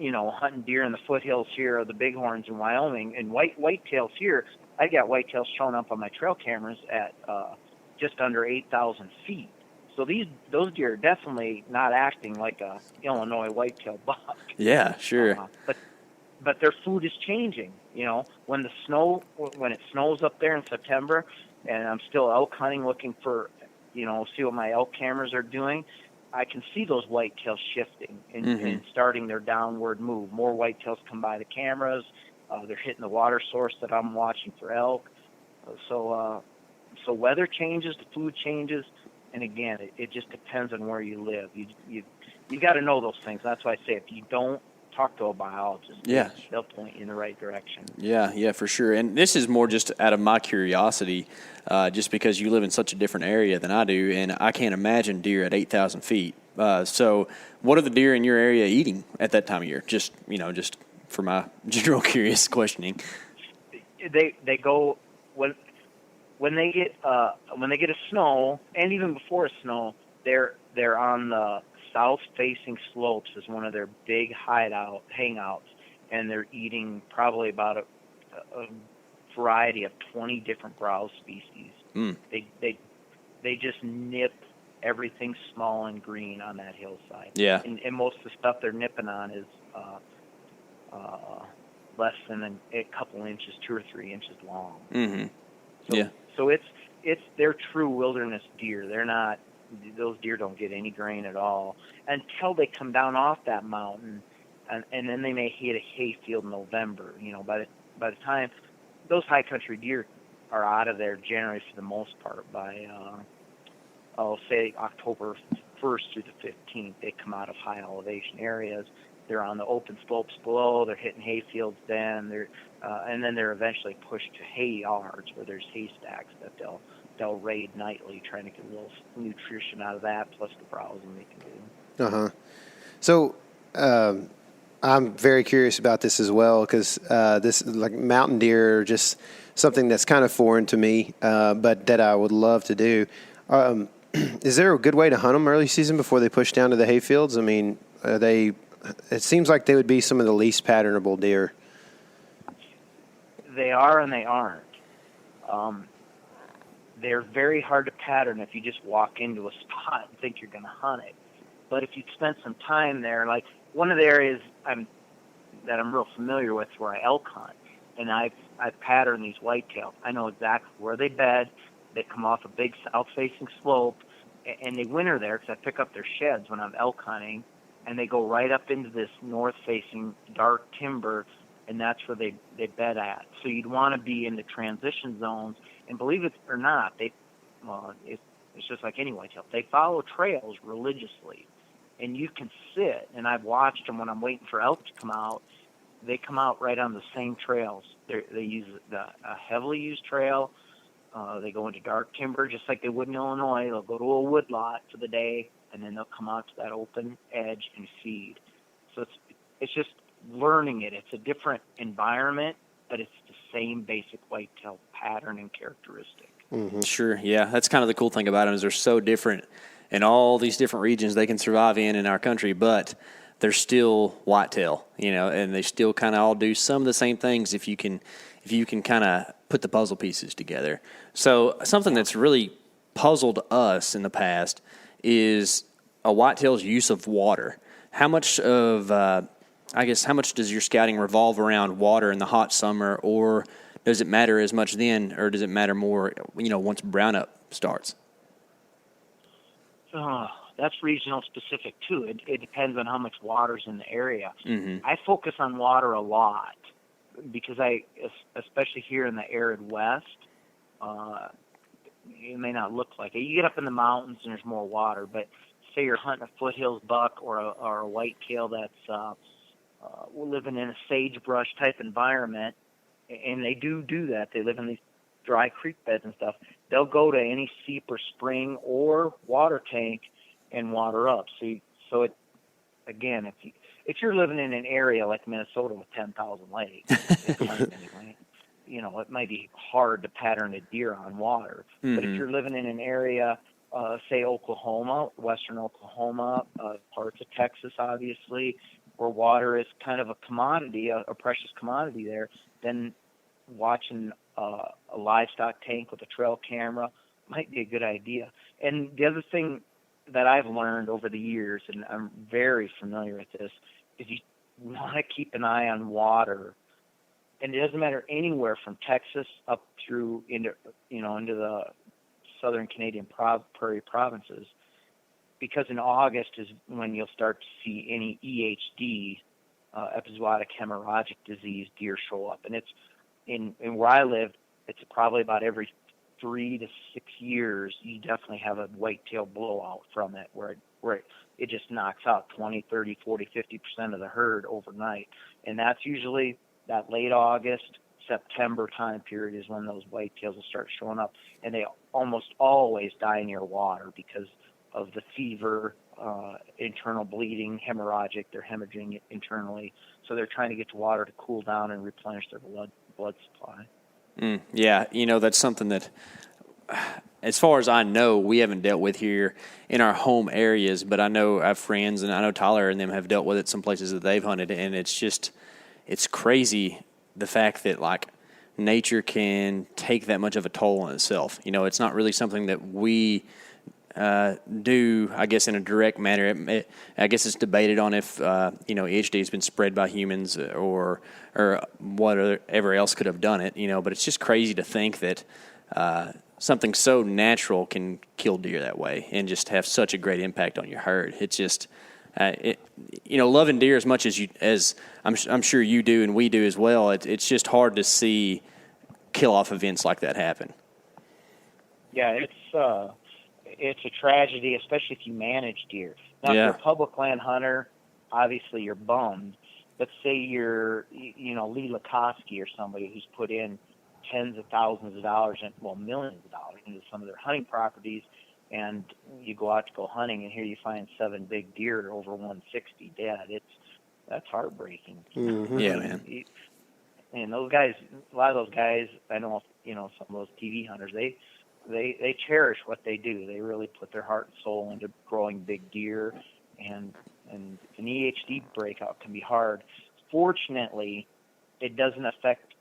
hunting deer in the foothills here or the bighorns in Wyoming, and whitetails here. I got whitetails showing up on my trail cameras at just under 8,000 feet. So those deer are definitely not acting like a Illinois whitetail buck. Yeah, sure. But their food is changing. When it snows up there in September, and I'm still elk hunting, looking for, see what my elk cameras are doing. I can see those whitetails shifting and starting their downward move. More whitetails come by the cameras. They're hitting the water source that I'm watching for elk. So weather changes, the food changes, and again, it just depends on where you live. You got to know those things. That's why I say if you don't talk to a biologist, they'll point you in the right direction. Yeah, for sure. And this is more just out of my curiosity, just because you live in such a different area than I do, and I can't imagine deer at 8,000 feet. So what are the deer in your area eating at that time of year? Just for my general curious questioning. They go when they get a snow, and even before a snow, they're on the south-facing slopes is one of their big hangouts, and they're eating probably about a variety of 20 different browse species. They just nip everything small and green on that hillside. Yeah. And most of the stuff they're nipping on is less than a couple inches, 2 or 3 inches long. So they're true wilderness deer. They're not. Those deer don't get any grain at all until they come down off that mountain, and then they may hit a hay field in November. By the time those high country deer are out of there, generally for the most part by I'll say October 1st through the 15th, they come out of high elevation areas. They're on the open slopes below. They're hitting hay fields then. And then they're eventually pushed to hay yards where there's haystacks that they'll raid nightly, trying to get a little nutrition out of that, plus the browsing they can do. So I'm very curious about this as well because this like mountain deer are just something that's kind of foreign to me, but that I would love to do. Is there a good way to hunt them early season before they push down to the hayfields? I mean, it seems like they would be some of the least patternable deer. They are and they aren't. They're very hard to pattern if you just walk into a spot and think you're going to hunt it. But if you spend some time there, like one of the areas I'm real familiar with where I elk hunt, and I've patterned these whitetails. I know exactly where they bed. They come off a big south-facing slope, and they winter there because I pick up their sheds when I'm elk hunting, and they go right up into this north-facing dark timber, and that's where they bed at. So you'd want to be in the transition zones, and believe it or not, it's just like any whitetail. They follow trails religiously, and you can sit, and I've watched them when I'm waiting for elk to come out. They come out right on the same trails. They use a heavily used trail. They go into dark timber just like they would in Illinois. They'll go to a wood lot for the day, and then they'll come out to that open edge and feed. So it's just learning it. It's a different environment, but it's the same basic whitetail pattern and characteristic. Mm-hmm. Sure, yeah. That's kind of the cool thing about them is they're so different in all these different regions they can survive in our country, but they're still whitetail, and they still kind of all do some of the same things if you can kind of put the puzzle pieces together. So something that's really puzzled us in the past is a whitetail's use of water. How much does your scouting revolve around water in the hot summer, or does it matter as much then, or does it matter more, once brownup starts? That's regional specific too. It depends on how much water's in the area. Mm-hmm. I focus on water a lot because especially here in the arid West, it may not look like it. You get up in the mountains and there's more water, but say you're hunting a foothills buck or a whitetail that's living in a sagebrush type environment, and they do that. They live in these dry creek beds and stuff. They'll go to any seep or spring or water tank and water up. So again, if you're living in an area like Minnesota with 10,000 lakes, anyway, it might be hard to pattern a deer on water. Mm-hmm. But if you're living in an area, say Oklahoma, western Oklahoma, parts of Texas, obviously, where water is kind of a commodity, a precious commodity there, then watching a livestock tank with a trail camera might be a good idea. And the other thing that I've learned over the years, and I'm very familiar with this, is you want to keep an eye on water. And it doesn't matter anywhere from Texas up through into the southern Canadian prairie provinces, because in August is when you'll start to see any EHD, epizootic hemorrhagic disease, deer show up. And it's in where I live, it's probably about every 3 to 6 years, you definitely have a whitetail blowout from it where it just knocks out 20, 30, 40, 50% of the herd overnight. And that's usually that late August, September time period is when those whitetails will start showing up. And they almost always die near water because of the fever, internal bleeding, hemorrhagic, they're hemorrhaging internally. So they're trying to get to water to cool down and replenish their blood supply. Yeah, that's something that, as far as I know, we haven't dealt with here in our home areas, but I know I have friends, and I know Tyler and them have dealt with it some places that they've hunted, and it's crazy the fact that, like, nature can take that much of a toll on itself. It's not really something that we do, I guess, in a direct manner. I guess it's debated on if EHD has been spread by humans or whatever else could have done it. But it's just crazy to think that something so natural can kill deer that way and just have such a great impact on your herd. It's just loving deer as much as I'm sure you do and we do as well. It's just hard to see kill-off events like that happen. Yeah, it's a tragedy, especially if you manage deer. Now, if you're a public land hunter, obviously you're bummed. But say you're, Lee Lakosky or somebody who's put in tens of thousands of dollars, millions of dollars into some of their hunting properties, and you go out to go hunting, and here you find 7 big deer over 160 dead. that's heartbreaking. Mm-hmm. Yeah, man. And those guys, a lot of those guys, I know, some of those TV hunters, they cherish what they do. They really put their heart and soul into growing big deer, and an EHD breakout can be hard. Fortunately, it doesn't affect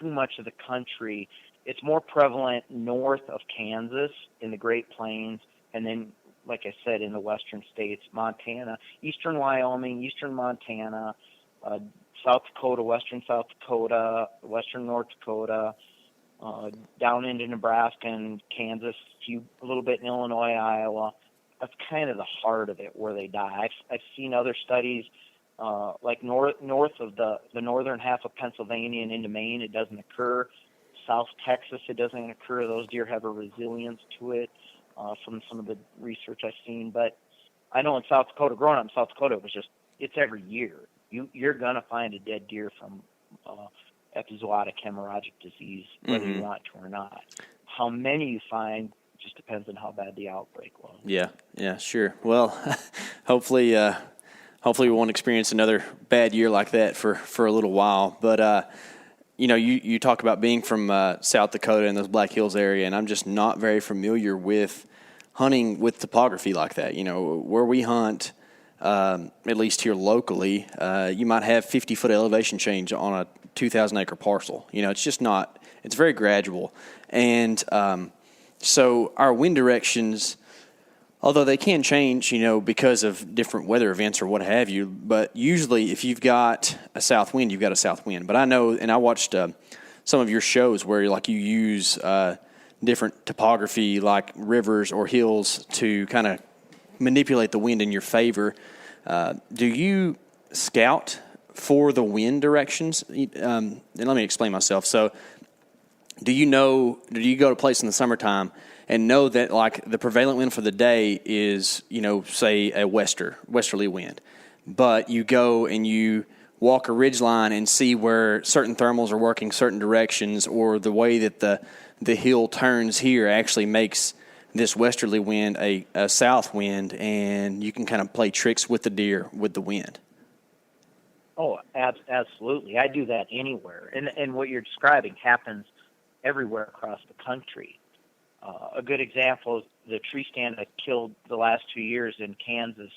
too much of the country. It's more prevalent north of Kansas in the Great Plains, and then, like I said, in the western states, Montana, eastern Wyoming, eastern Montana, South Dakota, western South Dakota, western North Dakota, down into Nebraska and Kansas, a little bit in Illinois, Iowa. That's kind of the heart of it, where they die. I've seen other studies, like north of the northern half of Pennsylvania and into Maine, it doesn't occur. South Texas, it doesn't occur. Those deer have a resilience to it, from some of the research I've seen. But I know in South Dakota, growing up in South Dakota, it's every year. You're gonna find a dead deer from epizootic hemorrhagic disease, whether you want to or not. How many you find just depends on how bad the outbreak was. Yeah, sure. Well, hopefully we won't experience another bad year like that for a little while. But you talk about being from South Dakota and those Black Hills area, and I'm just not very familiar with hunting with topography like that. Where we hunt, at least here locally, you might have 50-foot elevation change on a 2,000-acre parcel. It's just not. It's very gradual, and so our wind directions, although they can change, because of different weather events or what have you, but usually if you've got a south wind, you've got a south wind. But I know, and I watched some of your shows where you use different topography like rivers or hills to kind of manipulate the wind in your favor. Do you scout for the wind directions? And let me explain myself. So do you go to a place in the summertime and know that like the prevalent wind for the day is, say a westerly wind, but you go and you walk a ridge line and see where certain thermals are working certain directions, or the way that the hill turns here actually makes this westerly wind a south wind, and you can kind of play tricks with the deer with the wind. Oh, absolutely. I do that anywhere. And what you're describing happens everywhere across the country. A good example is the tree stand I killed the last 2 years in Kansas.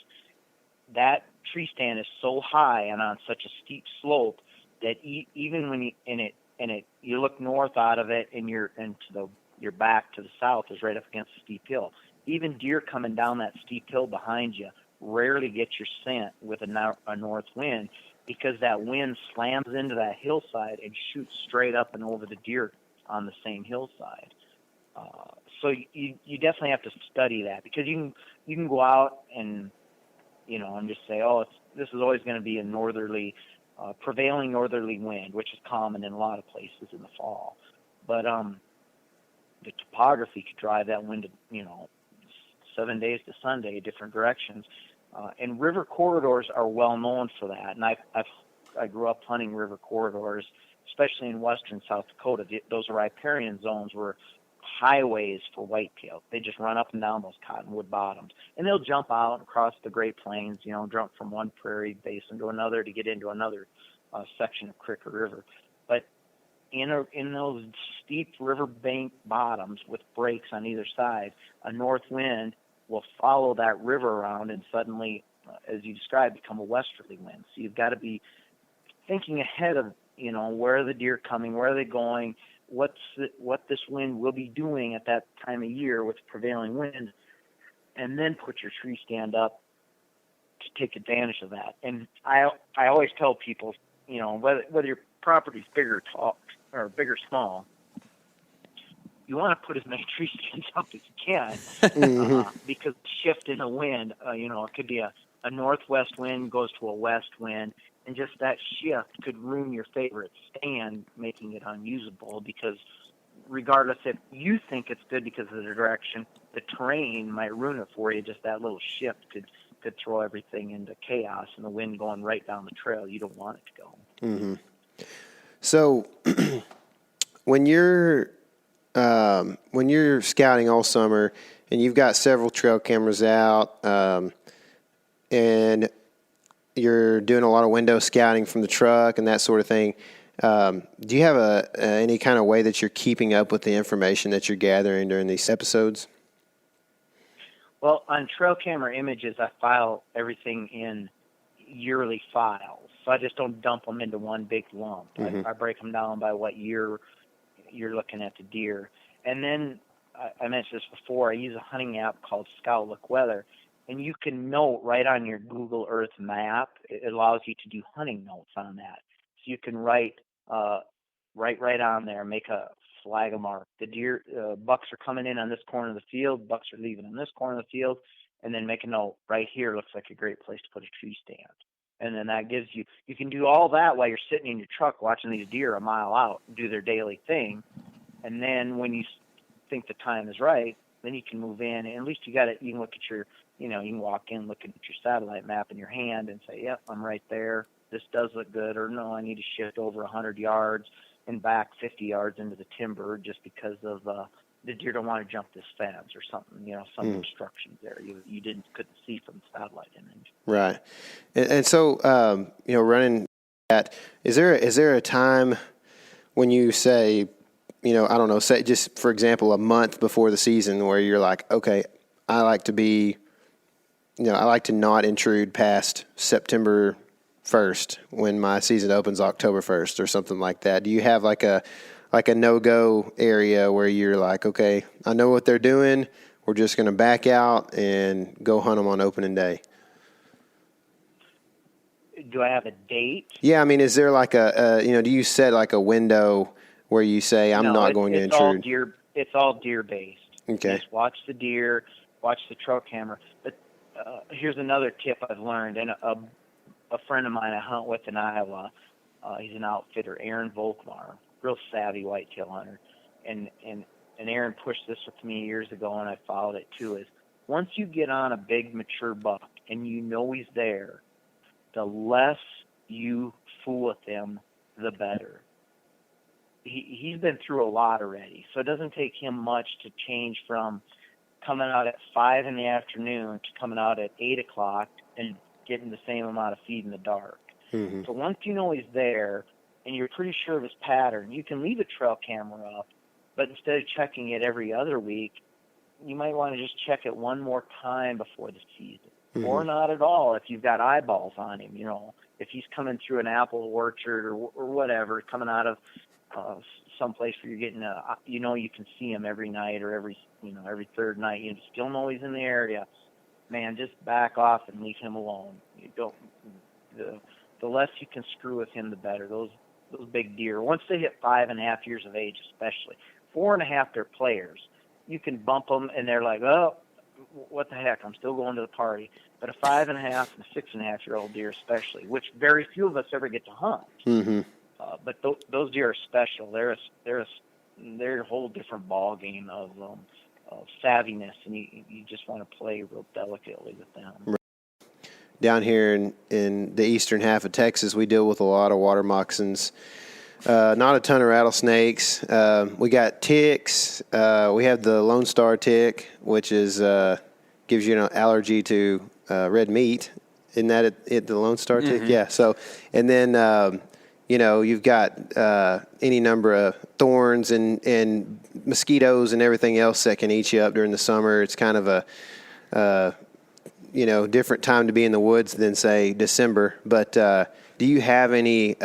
That tree stand is so high and on such a steep slope that even when you look north out of it, and your back to the south is right up against a steep hill. Even deer coming down that steep hill behind you rarely get your scent with a north wind, because that wind slams into that hillside and shoots straight up and over the deer on the same hillside. So you definitely have to study that, because you can go out and just say, this is always going to be a prevailing northerly wind, which is common in a lot of places in the fall. But the topography could drive that wind, 7 days to Sunday, different directions. And river corridors are well known for that. And I grew up hunting river corridors, especially in western South Dakota. Those riparian zones were highways for whitetail. They just run up and down those cottonwood bottoms, and they'll jump out across the Great Plains, jump from one prairie basin to another to get into another section of creek or river. But in those steep riverbank bottoms with breaks on either side, a north wind will follow that river around and suddenly, as you described, become a westerly wind. So you've got to be thinking ahead of, where are the deer coming, where are they going, what this wind will be doing at that time of year with prevailing wind, and then put your tree stand up to take advantage of that. And I always tell people, whether your property's big or tall, or big or small, you want to put as many tree stands up as you can, because shift in the wind, it could be a northwest wind goes to a west wind, and just that shift could ruin your favorite stand, making it unusable, because regardless if you think it's good because of the direction, the terrain might ruin it for you. Just that little shift could throw everything into chaos, and the wind going right down the trail you don't want it to go. Mm-hmm. So when you're scouting all summer and you've got several trail cameras out, and you're doing a lot of window scouting from the truck and that sort of thing. Do you have any kind of way that you're keeping up with the information that you're gathering during these episodes? Well, on trail camera images, I file everything in yearly files. So I just don't dump them into one big lump. I break them down by what year you're looking at the deer. And then, I mentioned this before, I use a hunting app called Scout Look Weather. And you can note right on your Google Earth map. It allows you to do hunting notes on that. So you can write right on there, make a flag a mark. The deer, bucks are coming in on this corner of the field, bucks are leaving on this corner of the field, and then make a note, right here looks like a great place to put a tree stand. And then that gives you can do all that while you're sitting in your truck watching these deer a mile out do their daily thing. And then when you think the time is right, then you can move in, and at least you can look at your, you can walk in looking at your satellite map in your hand and say, yep, I'm right there. This does look good, or no, I need to shift over 100 yards and back 50 yards into the timber just because of the deer don't want to jump this fence or something, some obstructions there you couldn't see from the satellite image. Right. And so, running that, is there a time when you say, I don't know, say just for example, a month before the season where you're like, okay, I like to not intrude past September 1st when my season opens October 1st or something like that? Do you have like a no-go area where you're like, okay, I know what they're doing, we're just going to back out and go hunt them on opening day? Do I have a date? Yeah, I mean, is there like do you set like a window where you say, I'm not going to intrude? It's all deer-based. Okay. Just watch the deer, watch the trail camera. But here's another tip I've learned, and a friend of mine I hunt with in Iowa, he's an outfitter, Aaron Volkmar, real savvy whitetail hunter. And Aaron pushed this with me years ago, and I followed it too, is once you get on a big mature buck and you know he's there, the less you fool with him, the better. He's been through a lot already, so it doesn't take him much to change from coming out at 5 in the afternoon to coming out at 8 o'clock and getting the same amount of feed in the dark. Mm-hmm. So once you know he's there and you're pretty sure of his pattern, you can leave a trail camera up, but instead of checking it every other week, you might want to just check it one more time before the season. Mm-hmm. Or not at all if you've got eyeballs on him. If he's coming through an apple orchard or whatever, coming out of someplace where you're getting you can see him every night or every third night. You still know he's in the area. Man, just back off and leave him alone. You don't. The less you can screw with him, the better. Those big deer, once they hit 5.5 years of age, especially 4.5, they're players. You can bump them, and they're like, oh, what the heck? I'm still going to the party. But a 5.5 and a 6.5-year-old deer, especially, which very few of us ever get to hunt. Mm-hmm. But those deer are special. They're a whole different ball game of savviness, and you just want to play real delicately with them. Right. Down here in the eastern half of Texas, we deal with a lot of water moccasins. Not a ton of rattlesnakes. We got ticks. We have the Lone Star tick, which is gives you an allergy to red meat. Isn't that it? The Lone Star tick? Mm-hmm. Yeah. So, and then you've got any number of thorns and mosquitoes and everything else that can eat you up during the summer. It's kind of a different time to be in the woods than, say, December. But do you have any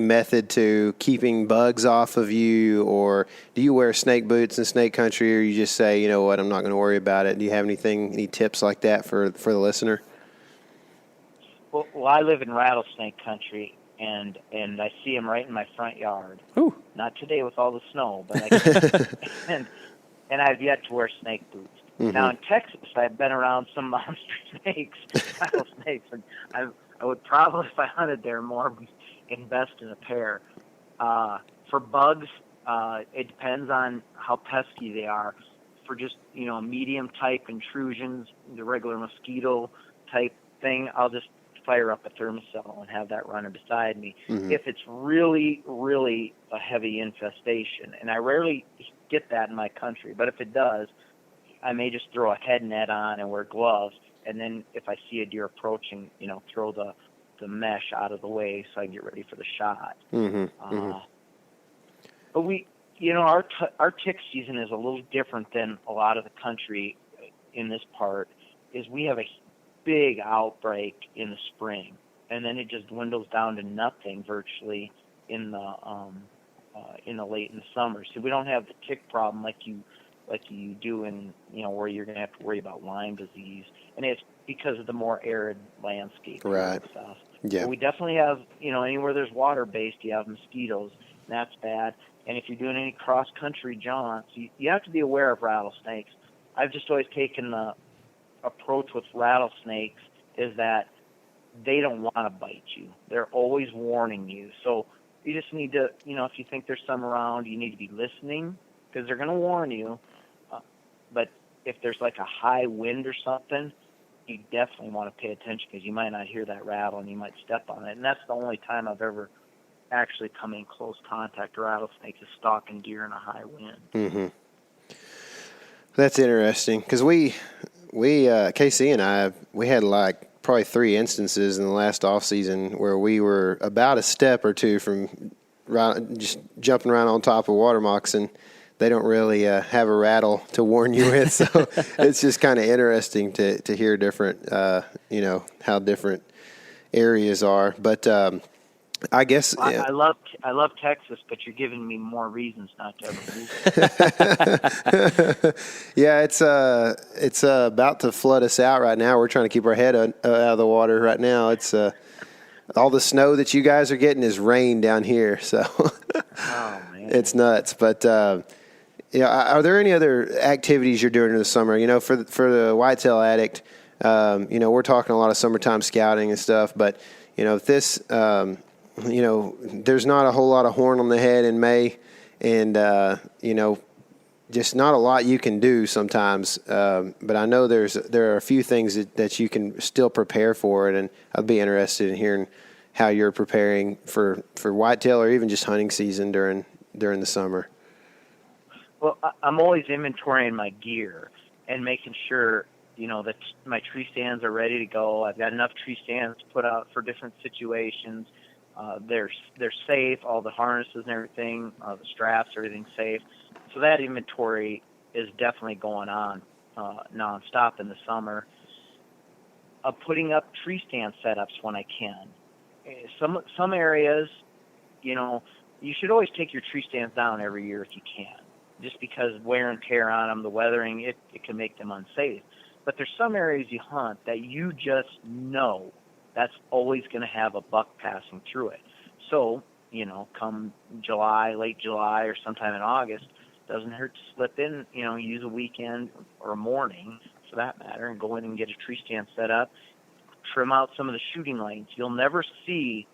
method to keeping bugs off of you, or do you wear snake boots in snake country, or you just say, you know what, I'm not going to worry about it? Do you have any tips like that for the listener? Well, I live in rattlesnake country, and I see them right in my front yard. Ooh. Not today with all the snow, but I can. and I've yet to wear snake boots. Mm-hmm. Now in Texas, I've been around some monster snakes, rattlesnakes, and I would probably, if I hunted there more, invest in a pair. For bugs, it depends on how pesky they are. For just medium type intrusions, the regular mosquito type thing, I'll just fire up a thermocell and have that running beside me. Mm-hmm. If it's really, really a heavy infestation, and I rarely get that in my country, but if it does, I may just throw a head net on and wear gloves and then if I see a deer approaching, throw the mesh out of the way so I can get ready for the shot. But our tick season is a little different than a lot of the country in this part. Is we have a big outbreak in the spring, and then it just dwindles down to nothing virtually in the late in the summer. So we don't have the tick problem like you do in where you're going to have to worry about Lyme disease, and it's because of the more arid landscape. Right. And stuff. Yeah. But we definitely have anywhere there's water based, you have mosquitoes. And that's bad. And if you're doing any cross country jaunts, you have to be aware of rattlesnakes. I've just always taken the approach with rattlesnakes is that they don't want to bite you. They're always warning you. So you just need to, if you think there's some around, you need to be listening because they're going to warn you. But if there's like a high wind or something, you definitely want to pay attention because you might not hear that rattle and you might step on it. And that's the only time I've ever actually come in close contact with rattlesnakes is stalking deer in a high wind. Mm-hmm. That's interesting because KC and I, we had like probably 3 instances in the last off season where we were about a step or two from just jumping around on top of water moccasin. They don't really have a rattle to warn you with, so it's just kind of interesting to hear different, how different areas are. But I guess I love Texas, but you're giving me more reasons not to ever move. Yeah, it's about to flood us out right now. We're trying to keep our head out of the water right now. It's all the snow that you guys are getting is rain down here, so oh, man. It's nuts. But are there any other activities you're doing in the summer? For the Whitetail Addict, we're talking a lot of summertime scouting and stuff, but if this. There's not a whole lot of horn on the head in May, and just not a lot you can do sometimes. But I know there are a few things that you can still prepare for it, and I'd be interested in hearing how you're preparing for whitetail or even just hunting season during the summer. Well, I'm always inventorying my gear and making sure that my tree stands are ready to go. I've got enough tree stands to put out for different situations. They're safe, all the harnesses and everything, the straps, everything's safe. So that inventory is definitely going on nonstop in the summer. Putting up tree stand setups when I can. Some areas, you should always take your tree stands down every year if you can, just because wear and tear on them, the weathering, it can make them unsafe. But there's some areas you hunt that you just know that's always going to have a buck passing through it. So, come July, late July, or sometime in August, doesn't hurt to slip in, use a weekend or a morning, for that matter, and go in and get a tree stand set up, trim out some of the shooting lanes. You'll never see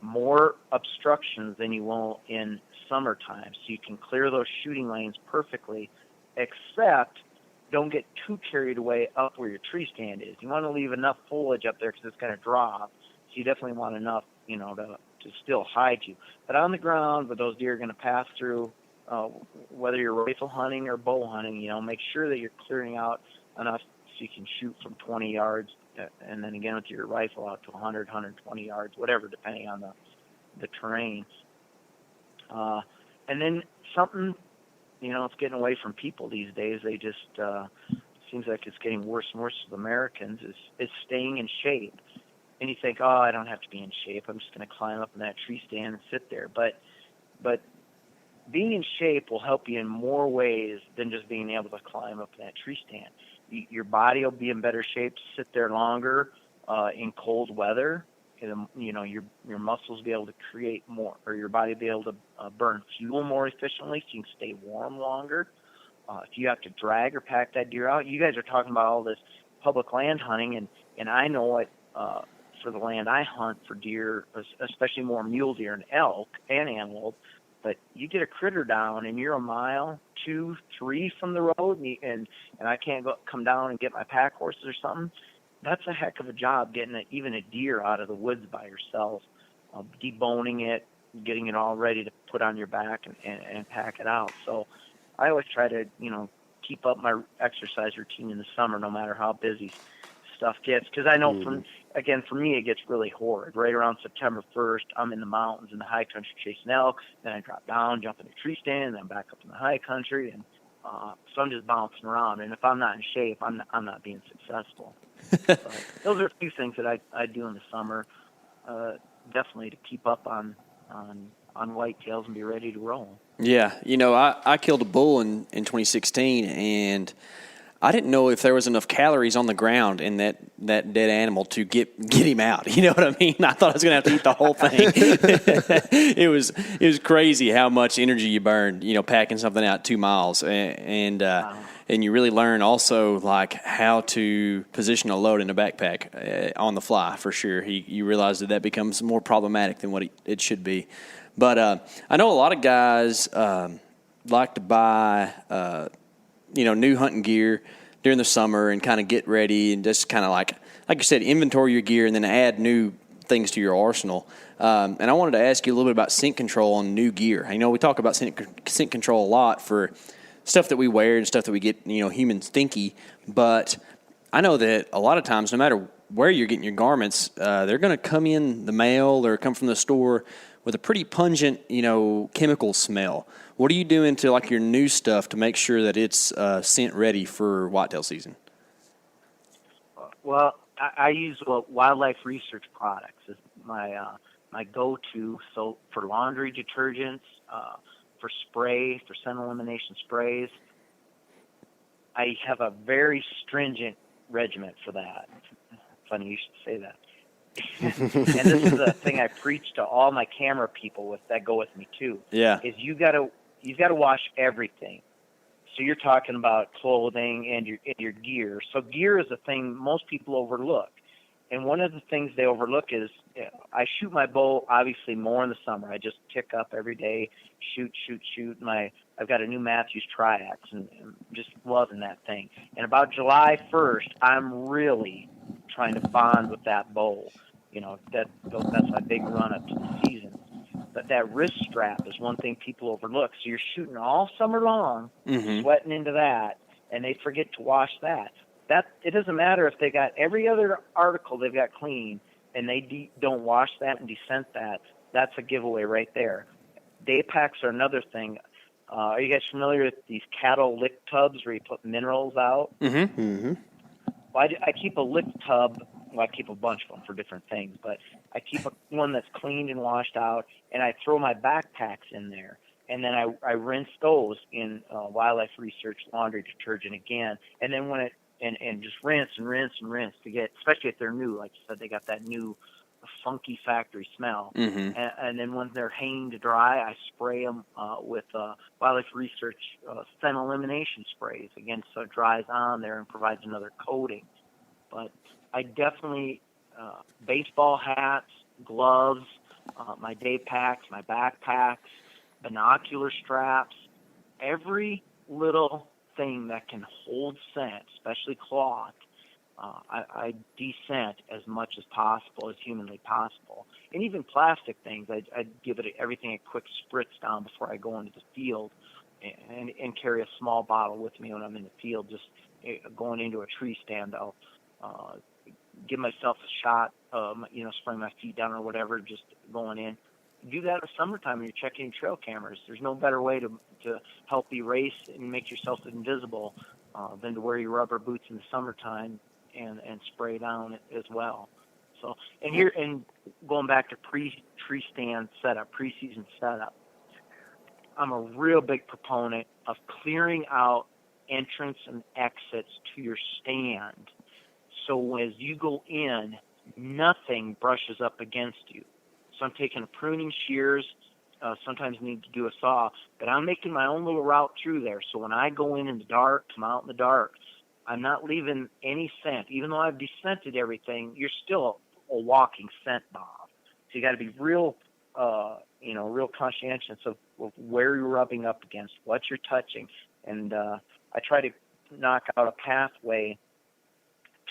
more obstructions than you will in summertime. So you can clear those shooting lanes perfectly, except don't get too carried away up where your tree stand is. You want to leave enough foliage up there because it's going to drop. So you definitely want enough, to still hide you. But on the ground, where those deer are going to pass through, whether you're rifle hunting or bow hunting, make sure that you're clearing out enough so you can shoot from 20 yards, and then again with your rifle out to 100, 120 yards, whatever, depending on the terrain. And then something, it's getting away from people these days. They just, seems like it's getting worse and worse with Americans, is staying in shape. And you think, I don't have to be in shape. I'm just going to climb up in that tree stand and sit there. But being in shape will help you in more ways than just being able to climb up in that tree stand. Your body will be in better shape to sit there longer in cold weather. And, your muscles will be able to create more, or your body will be able to burn fuel more efficiently so you can stay warm longer. If you have to drag or pack that deer out, you guys are talking about all this public land hunting, and I know it for the land I hunt for deer, especially more mule deer and elk and antelope. But you get a critter down and you're a mile, 2, 3 from the road, and I can't come down and get my pack horses or something. That's a heck of a job getting even a deer out of the woods by yourself, deboning it, getting it all ready to put on your back and pack it out. So I always try to, keep up my exercise routine in the summer, no matter how busy, stuff gets, because I know for me, it gets really horrid. Right around September 1st, I'm in the mountains in the high country chasing elk. Then I drop down, jump in a tree stand, and then back up in the high country. And so I'm just bouncing around. And if I'm not in shape, I'm not being successful. But those are a few things that I do in the summer, definitely to keep up on whitetails and be ready to roll. Yeah, I killed a bull in 2016, and I didn't know if there was enough calories on the ground in that dead animal to get him out. You know what I mean? I thought I was going to have to eat the whole thing. It was crazy how much energy you burned, packing something out 2 miles, and you really learn also like how to position a load in a backpack on the fly for sure. You realize that becomes more problematic than what it should be. But I know a lot of guys like to buy new hunting gear during the summer and kind of get ready and just kind of like you said, inventory your gear and then add new things to your arsenal. And I wanted to ask you a little bit about scent control on new gear. We talk about scent control a lot for stuff that we wear and stuff that we get, human stinky. But I know that a lot of times, no matter where you're getting your garments, they're going to come in the mail or come from the store with a pretty pungent, chemical smell. What are you doing to like your new stuff to make sure that it's scent ready for whitetail season? Well, I use Wildlife Research products as my go-to. So for laundry detergents, for spray, for scent elimination sprays, I have a very stringent regimen for that. Funny you should say that. And this is a thing I preach to all my camera people that go with me too. Yeah. Is you've got to wash everything. So you're talking about clothing and your gear. So gear is a thing most people overlook. And one of the things they overlook is I shoot my bow obviously more in the summer. I just kick up every day, shoot. I've got a new Matthews Triax and just loving that thing. And about July 1st, I'm really trying to bond with that bow. That's my big run up to the season. But that wrist strap is one thing people overlook. So you're shooting all summer long, sweating into that, and they forget to wash that. It doesn't matter if they got every other article they've got clean and they don't wash that and descent that. That's a giveaway right there. Day packs are another thing. Are you guys familiar with these cattle lick tubs where you put minerals out? Mm-hmm. Mm-hmm. Well, I keep a lick tub. Well, I keep a bunch of them for different things, but I keep one that's cleaned and washed out, and I throw my backpacks in there. And then I rinse those in Wildlife Research laundry detergent again. And then and just rinse to get, especially if they're new, like you said, they got that new funky factory smell. Mm-hmm. And then when they're hanging to dry, I spray them with Wildlife Research scent elimination sprays, again, so it dries on there and provides another coating. But I definitely, baseball hats, gloves, my day packs, my backpacks, binocular straps, every little thing that can hold scent, especially cloth, I descent as much as possible, as humanly possible. And even plastic things, I'd give everything a quick spritz down before I go into the field and carry a small bottle with me when I'm in the field. Just going into a tree stand, I'll give myself a shot, spraying my feet down or whatever, just going in. Do that in the summertime when you're checking trail cameras. There's no better way to help erase and make yourself invisible than to wear your rubber boots in the summertime and spray down as well. So, and going back to pre-tree stand setup, preseason setup, I'm a real big proponent of clearing out entrance and exits to your stand. So as you go in, nothing brushes up against you. So I'm taking pruning shears, sometimes need to do a saw, but I'm making my own little route through there. So when I go in the dark, come out in the dark, I'm not leaving any scent. Even though I've descented everything, you're still a walking scent bomb. So you got to be real conscientious of where you're rubbing up against, what you're touching. And I try to knock out a pathway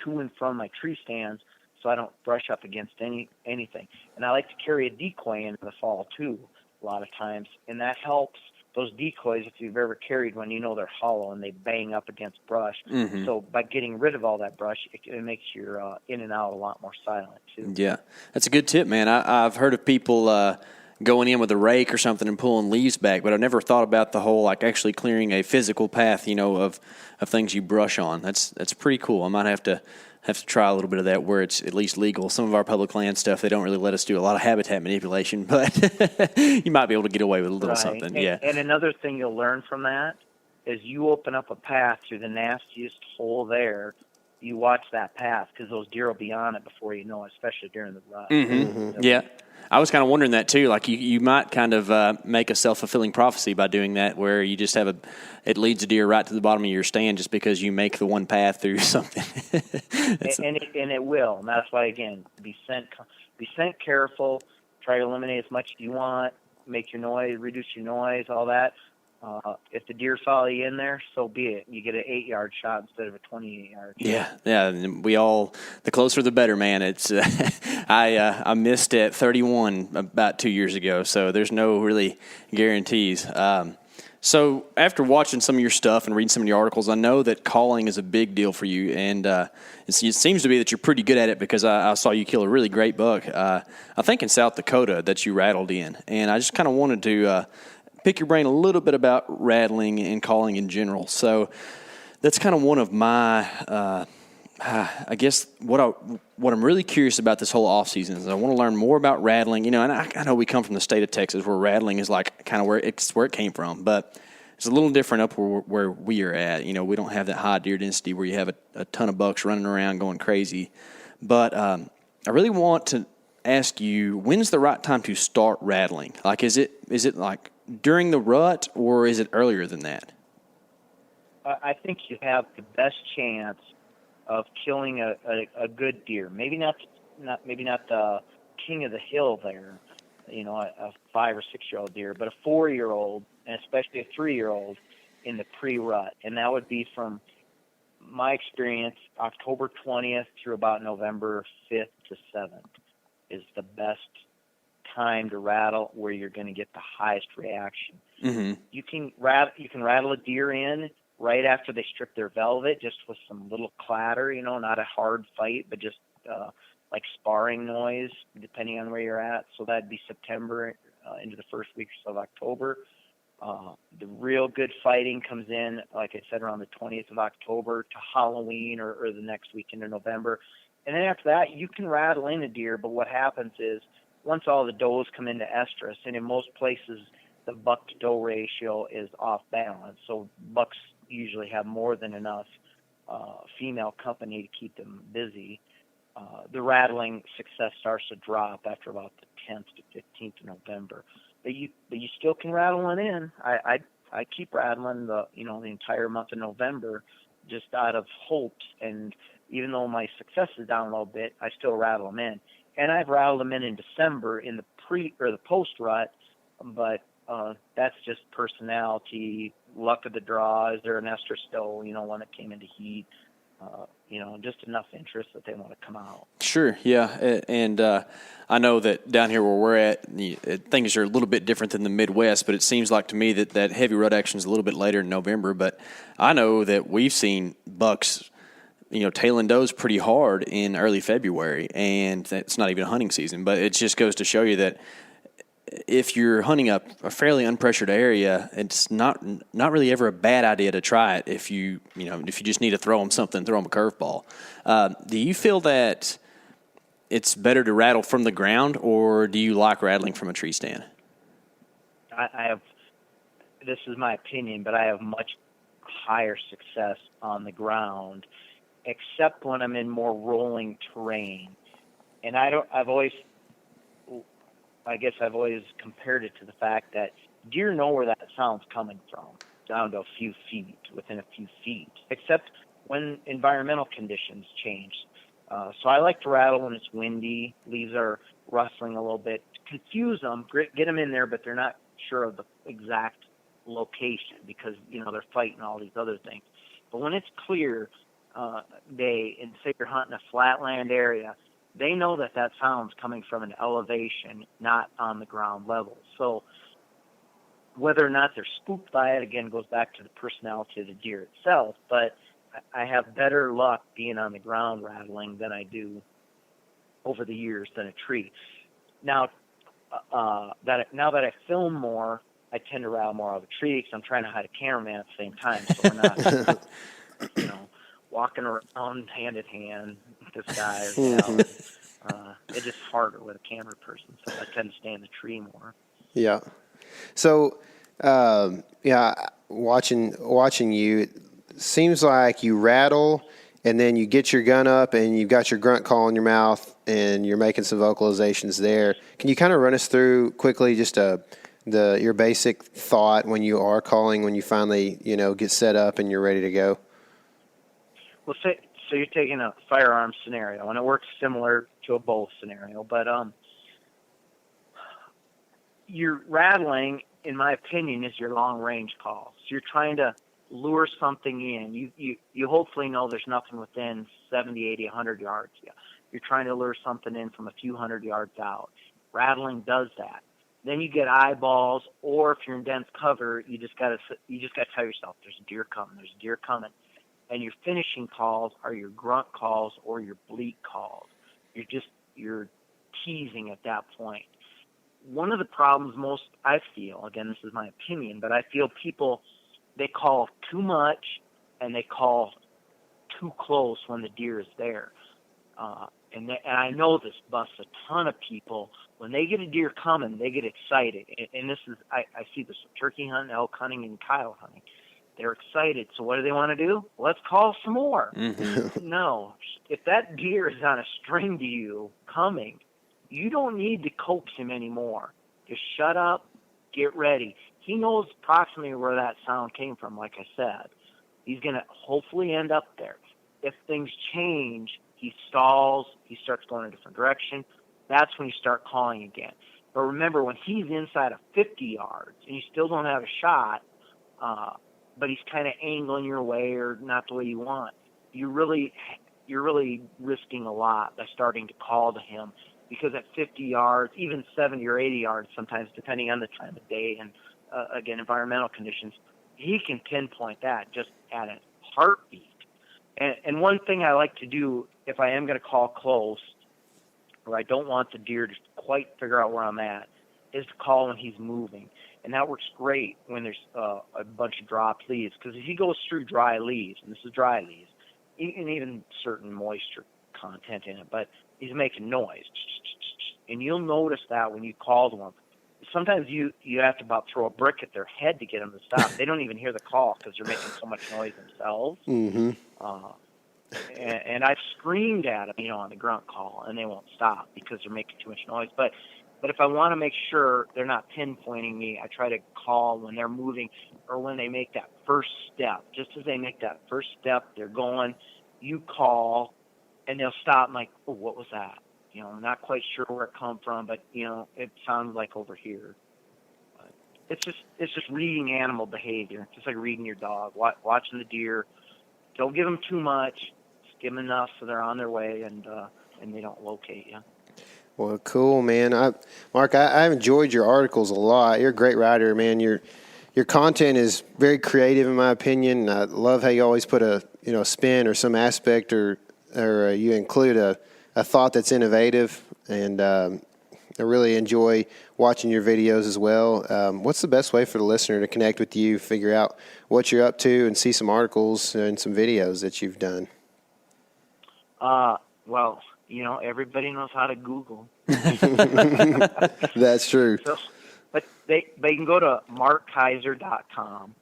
to and from my tree stands so I don't brush up against anything. And I like to carry a decoy in the fall too, a lot of times, and that helps those decoys, if you've ever carried one, you know they're hollow and they bang up against brush. Mm-hmm. So by getting rid of all that brush, it makes your in and out a lot more silent too. Yeah, that's a good tip, man. I've heard of people going in with a rake or something and pulling leaves back, but I've never thought about the whole like actually clearing a physical path, of things you brush on. That's pretty cool. I might have to try a little bit of that where it's at least legal. Some of our public land stuff, they don't really let us do a lot of habitat manipulation, but you might be able to get away with a little something. And another thing you'll learn from that is you open up a path through the nastiest hole there. You watch that path because those deer will be on it before you know it, especially during the rut. Mm-hmm. Yeah. I was kind of wondering that too. Like you might kind of make a self-fulfilling prophecy by doing that, where you just it leads a deer right to the bottom of your stand just because you make the one path through something. and it will. And that's why, again, be scent careful. Try to eliminate as much as you want. Make your noise, reduce your noise, all that. If the deer follow you in there, so be it. You get an 8-yard shot instead of a 28-yard shot. Yeah. And the closer the better, man. It's I missed at 31 about 2 years ago, so there's no really guarantees. So after watching some of your stuff and reading some of your articles, I know that calling is a big deal for you, and it seems to be that you're pretty good at it because I saw you kill a really great buck, I think in South Dakota, that you rattled in. And I just kind of wanted to pick your brain a little bit about rattling and calling in general. So that's kind of one of my, I guess what I'm really curious about this whole off season is I want to learn more about rattling. And I know we come from the state of Texas where rattling is like kind of where it came from, but it's a little different up where we are at. We don't have that high deer density where you have a ton of bucks running around going crazy. But I really want to ask you, when's the right time to start rattling? Like, is it like during the rut, or is it earlier than that? I think you have the best chance of killing a good deer. Maybe not the king of the hill there, a 5 or 6 year old deer, but a 4-year-old and especially a 3-year-old in the pre-rut, and that would be from my experience October 20th through about November 5th to 7th is the best time to rattle, where you're going to get the highest reaction. Mm-hmm. You can rattle a deer in right after they strip their velvet, just with some little clatter, not a hard fight, but just like sparring noise, depending on where you're at. So that'd be September into the first weeks of October. The real good fighting comes in, like I said, around the 20th of October to Halloween or the next week into November. And then after that, you can rattle in a deer, but what happens is once all the does come into estrus, and in most places the buck-to-doe ratio is off balance, so bucks usually have more than enough female company to keep them busy, the rattling success starts to drop after about the 10th to 15th of November. But you still can rattle one in. I keep rattling the entire month of November just out of hopes, and even though my success is down a little bit, I still rattle them in. And I've rattled them in December in the pre or the post rut, but that's just personality, luck of the draw. Is there an estrus doe, when it came into heat? Just enough interest that they want to come out. Sure, yeah, and I know that down here where we're at, things are a little bit different than the Midwest, but it seems like to me that heavy rut action is a little bit later in November. But I know that we've seen bucks, tailing does pretty hard in early February, and it's not even hunting season. But it just goes to show you that if you're hunting a fairly unpressured area, it's not really ever a bad idea to try it. If you just need to throw them something, throw them a curveball. Do you feel that it's better to rattle from the ground, or do you like rattling from a tree stand? I have. This is my opinion, but I have much higher success on the ground, except when I'm in more rolling terrain. And I've always compared it to the fact that deer know where that sound's coming from, down to a few feet, within a few feet, except when environmental conditions change. So I like to rattle when it's windy, leaves are rustling a little bit, confuse them, get them in there, but they're not sure of the exact location because, they're fighting all these other things. But when it's clear day, and say you're hunting a flatland area, they know that sound's coming from an elevation, not on the ground level. So whether or not they're spooked by it, again, goes back to the personality of the deer itself. But I have better luck being on the ground rattling than I do over the years than a tree. Now, that I film more, I tend to rattle more out of a tree because I'm trying to hide a cameraman at the same time, so we're not, walking around hand in hand with this guy or gal. It's just harder with a camera person, so I tend to stay in the tree more. Yeah. So, watching you, it seems like you rattle and then you get your gun up and you've got your grunt call in your mouth and you're making some vocalizations there. Can you kind of run us through quickly just your basic thought when you are calling, when you finally, get set up and you're ready to go? Well, so you're taking a firearm scenario, and it works similar to a bow scenario, but your rattling, in my opinion, is your long-range call. So you're trying to lure something in. You hopefully know there's nothing within 70, 80, 100 yards. Yeah. You're trying to lure something in from a few hundred yards out. Rattling does that. Then you get eyeballs, or if you're in dense cover, you just got to tell yourself, there's a deer coming, there's a deer coming. And your finishing calls are your grunt calls or your bleat calls. You're teasing at that point. One of the problems I feel, again, this is my opinion, but I feel people, they call too much and they call too close when the deer is there. And I know this busts a ton of people. When they get a deer coming, they get excited. And this is, I see this with turkey hunting, elk hunting, and coyote hunting. They're excited. So what do they want to do? Let's call some more. Mm-hmm. No. If that deer is on a string to you coming, you don't need to coax him anymore. Just shut up, get ready. He knows approximately where that sound came from, like I said. He's going to hopefully end up there. If things change, he stalls, he starts going a different direction. That's when you start calling again. But remember, when he's inside of 50 yards and you still don't have a shot, but he's kind of angling your way or not the way you want, you're really risking a lot by starting to call to him, because at 50 yards, even 70 or 80 yards sometimes, depending on the time of day and, again, environmental conditions, he can pinpoint that just at a heartbeat. And one thing I like to do if I am going to call close, or I don't want the deer to quite figure out where I'm at, is to call when he's moving. And that works great when there's a bunch of dropped leaves, because if he goes through dry leaves, and this is dry leaves, and even certain moisture content in it, but he's making noise. And you'll notice that when you call to him. Sometimes you have to about throw a brick at their head to get them to stop. They don't even hear the call because they're making so much noise themselves. Mm-hmm. And I've screamed at them, on the grunt call, and they won't stop because they're making too much noise. But if I want to make sure they're not pinpointing me, I try to call when they're moving or when they make that first step. Just as they make that first step, they're going, you call, and they'll stop. I'm like, oh, what was that? I'm not quite sure where it come from, but, it sounds like over here. But it's just reading animal behavior, just like reading your dog, watching the deer. Don't give them too much. Just give them enough so they're on their way and they don't locate you. Well, cool, man. Mark, I've enjoyed your articles a lot. You're a great writer, man. Your content is very creative, in my opinion. I love how you always put a spin or some aspect or you include a thought that's innovative, and I really enjoy watching your videos as well. What's the best way for the listener to connect with you, figure out what you're up to, and see some articles and some videos that you've done? Well, everybody knows how to Google. That's true. So, but they can go to markkayser.com,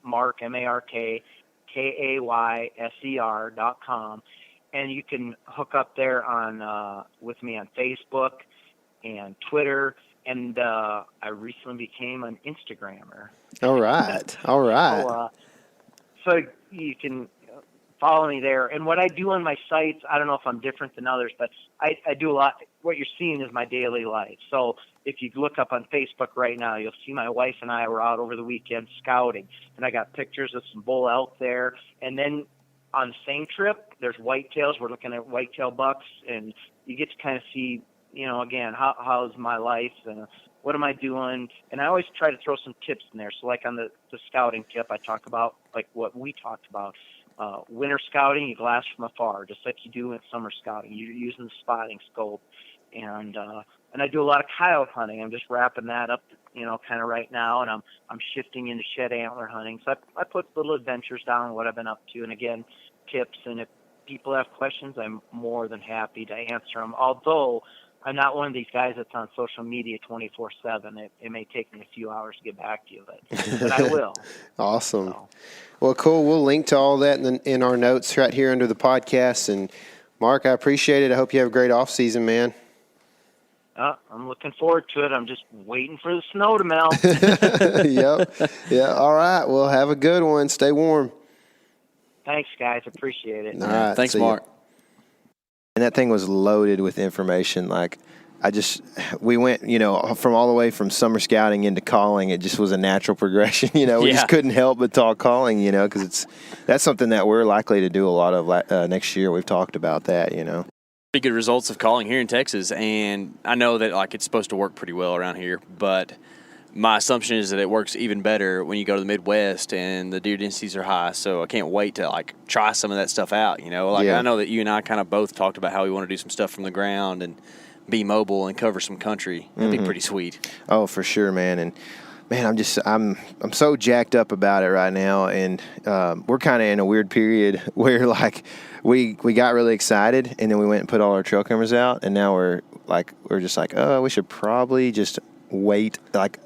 Mark, MarkKayser.com, and you can hook up there with me on Facebook and Twitter, and I recently became an Instagrammer. All right. So you can follow me there. And what I do on my sites, I don't know if I'm different than others, but I do a lot. What you're seeing is my daily life. So if you look up on Facebook right now, you'll see my wife and I were out over the weekend scouting, and I got pictures of some bull elk there. And then on the same trip, there's whitetails. We're looking at whitetail bucks, and you get to kind of see, again, how's my life what am I doing? And I always try to throw some tips in there. So like on the scouting tip, I talk about like what we talked about. Winter scouting, you glass from afar, just like you do in summer scouting. You're using the spotting scope. And I do a lot of coyote hunting. I'm just wrapping that up, kind of right now, and I'm shifting into shed antler hunting. So I put little adventures down, what I've been up to, and again, tips. And if people have questions, I'm more than happy to answer them. Although I'm not one of these guys that's on social media 24/7. It may take me a few hours to get back to you, but I will. Awesome. So. Well, cool. We'll link to all that in our notes right here under the podcast. And Mark, I appreciate it. I hope you have a great off season, man. I'm looking forward to it. I'm just waiting for the snow to melt. Yep. Yeah. All right. Well, have a good one. Stay warm. Thanks, guys. Appreciate it. All right. Thanks, Mark. And that thing was loaded with information. Like, we went, from all the way from summer scouting into calling. It just was a natural progression. We just couldn't help but talk calling, because that's something that we're likely to do a lot of next year. We've talked about that, Pretty good results of calling here in Texas, and I know that it's supposed to work pretty well around here, but my assumption is that it works even better when you go to the Midwest and the deer densities are high. So I can't wait to try some of that stuff out. I know that you and I kind of both talked about how we want to do some stuff from the ground and be mobile and cover some country. That'd be pretty sweet. Oh, for sure, man. And man, I'm so jacked up about it right now, and we're kind of in a weird period where we got really excited, and then we went and put all our trail cameras out, and now we're just we should probably just wait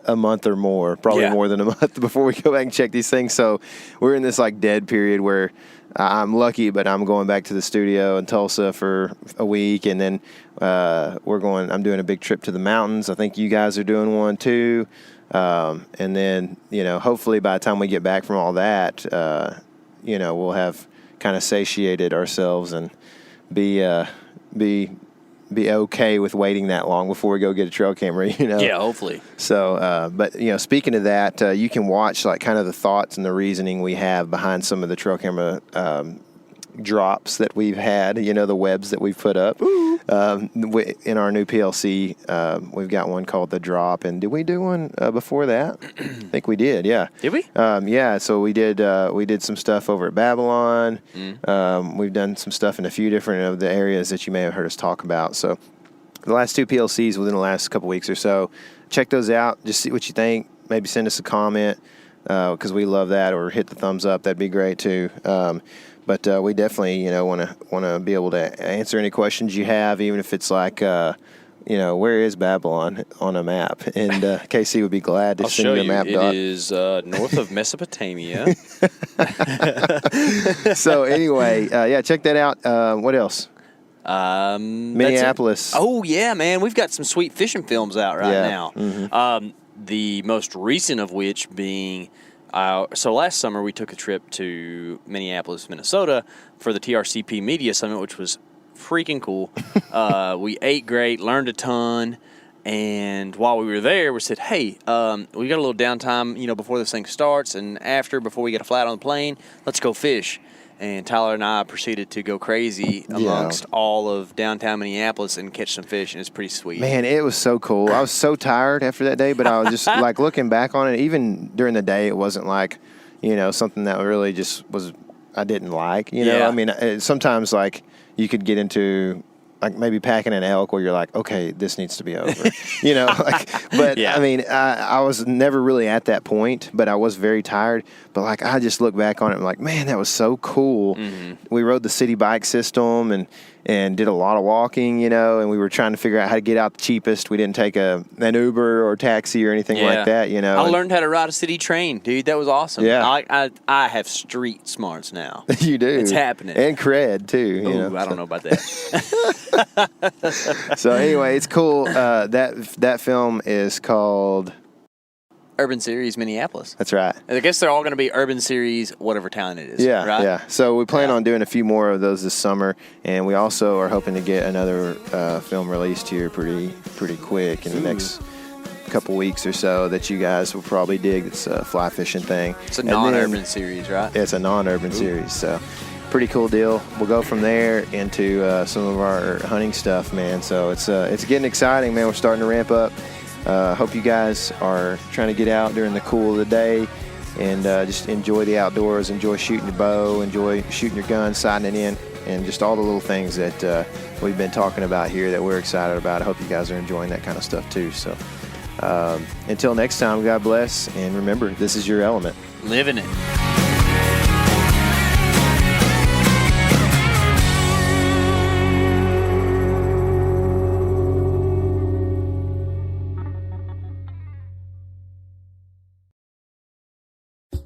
a month or more, probably more than a month before we go back and check these things. So we're in this dead period where I'm lucky, but I'm going back to the studio in Tulsa for a week, and then I'm doing a big trip to the mountains. I think you guys are doing one too. And then, hopefully by the time we get back from all that, we'll have kind of satiated ourselves and be okay with waiting that long before we go get a trail camera, Yeah, hopefully. So, but, speaking of that, you can watch kind of the thoughts and the reasoning we have behind some of the trail camera drops that we've had, the webs that we've put up. In our new PLC, we've got one called The Drop. And did we do one before that? I think we did, yeah. Did we? Yeah, so we did some stuff over at Babylon. We've done some stuff in a few different of the areas that you may have heard us talk about. So the last two PLCs within the last couple weeks or so, check those out. Just see what you think. Maybe send us a comment because we love that, or hit the thumbs up. That'd be great too. But we definitely, want to be able to answer any questions you have, even if it's where is Babylon on a map? And KC would be glad to send you a map. It is north of Mesopotamia. So anyway, check that out. What else? Minneapolis. Oh yeah, man, we've got some sweet fishing films out right now. Mm-hmm. The most recent of which being. So last summer we took a trip to Minneapolis, Minnesota for the TRCP Media Summit, which was freaking cool. We ate great, learned a ton, and while we were there, we said, hey, we got a little downtime, before this thing starts and before we get a flight on the plane, let's go fish. And Tyler and I proceeded to go crazy amongst all of downtown Minneapolis and catch some fish, and it's pretty sweet. Man, it was so cool. I was so tired after that day, but I was just looking back on it, even during the day, it wasn't something that really just was, I didn't like, I mean, sometimes you could get into maybe packing an elk where you're like, okay, this needs to be over, but I mean, I was never really at that point, but I was very tired. But I just look back on it and I'm like, man, that was so cool. Mm-hmm. We rode the city bike system and did a lot of walking, and we were trying to figure out how to get out the cheapest. We didn't take an Uber or taxi or anything like that, I learned how to ride a city train, dude. That was awesome. Yeah. I have street smarts now. You do. It's happening. And cred, too. Ooh, I don't know about that. So anyway, it's cool. That film is called Urban Series Minneapolis. That's right. I guess they're all going to be Urban Series whatever town it is. Yeah, right? Yeah. So we plan on doing a few more of those this summer, and we also are hoping to get another film released here pretty quick in the next couple weeks or so that you guys will probably dig. It's a fly fishing thing. It's a non-urban series, right? It's a non-urban series, so pretty cool deal. We'll go from there into some of our hunting stuff, man. So it's getting exciting, man. We're starting to ramp up. Hope you guys are trying to get out during the cool of the day and just enjoy the outdoors, enjoy shooting your bow, enjoy shooting your gun, sighting it in, and just all the little things that we've been talking about here that we're excited about. I hope you guys are enjoying that kind of stuff too. So until next time, God bless, and remember, this is your element. Living it.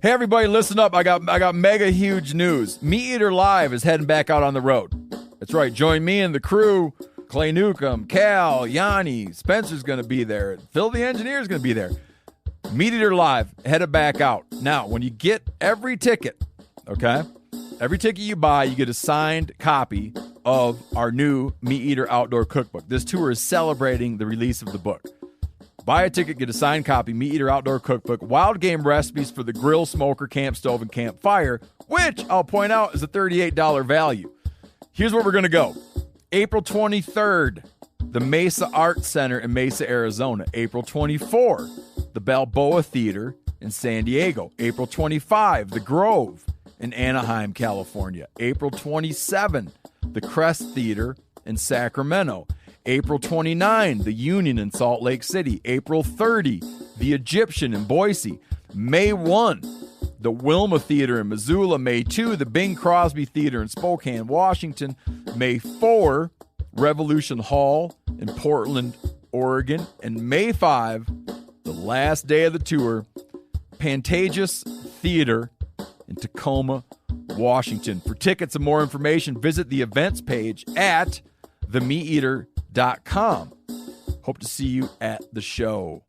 Hey everybody, listen up. I got mega huge news. Meat Eater Live is heading back out on the road. That's right. Join me and the crew. Clay Newcomb, Cal, Yanni, Spencer's going to be there. Phil the engineer's going to be there. Meat Eater Live headed back out. Now, when you get every ticket, okay? Every ticket you buy, you get a signed copy of our new Meat Eater Outdoor Cookbook. This tour is celebrating the release of the book. Buy a ticket, get a signed copy, Meat Eater Outdoor Cookbook, wild game recipes for the grill, smoker, camp stove, and campfire, which I'll point out is a $38 value. Here's where we're going to go. April 23rd, the Mesa Art Center in Mesa, Arizona. April 24, the Balboa Theater in San Diego. April 25, the Grove in Anaheim, California. April 27, the Crest Theater in Sacramento. April 29, the Union in Salt Lake City. April 30, the Egyptian in Boise. May 1, the Wilma Theater in Missoula. May 2, the Bing Crosby Theater in Spokane, Washington. May 4, Revolution Hall in Portland, Oregon. And May 5, the last day of the tour, Pantages Theater in Tacoma, Washington. For tickets and more information, visit the events page at themeateater.com. Hope to see you at the show.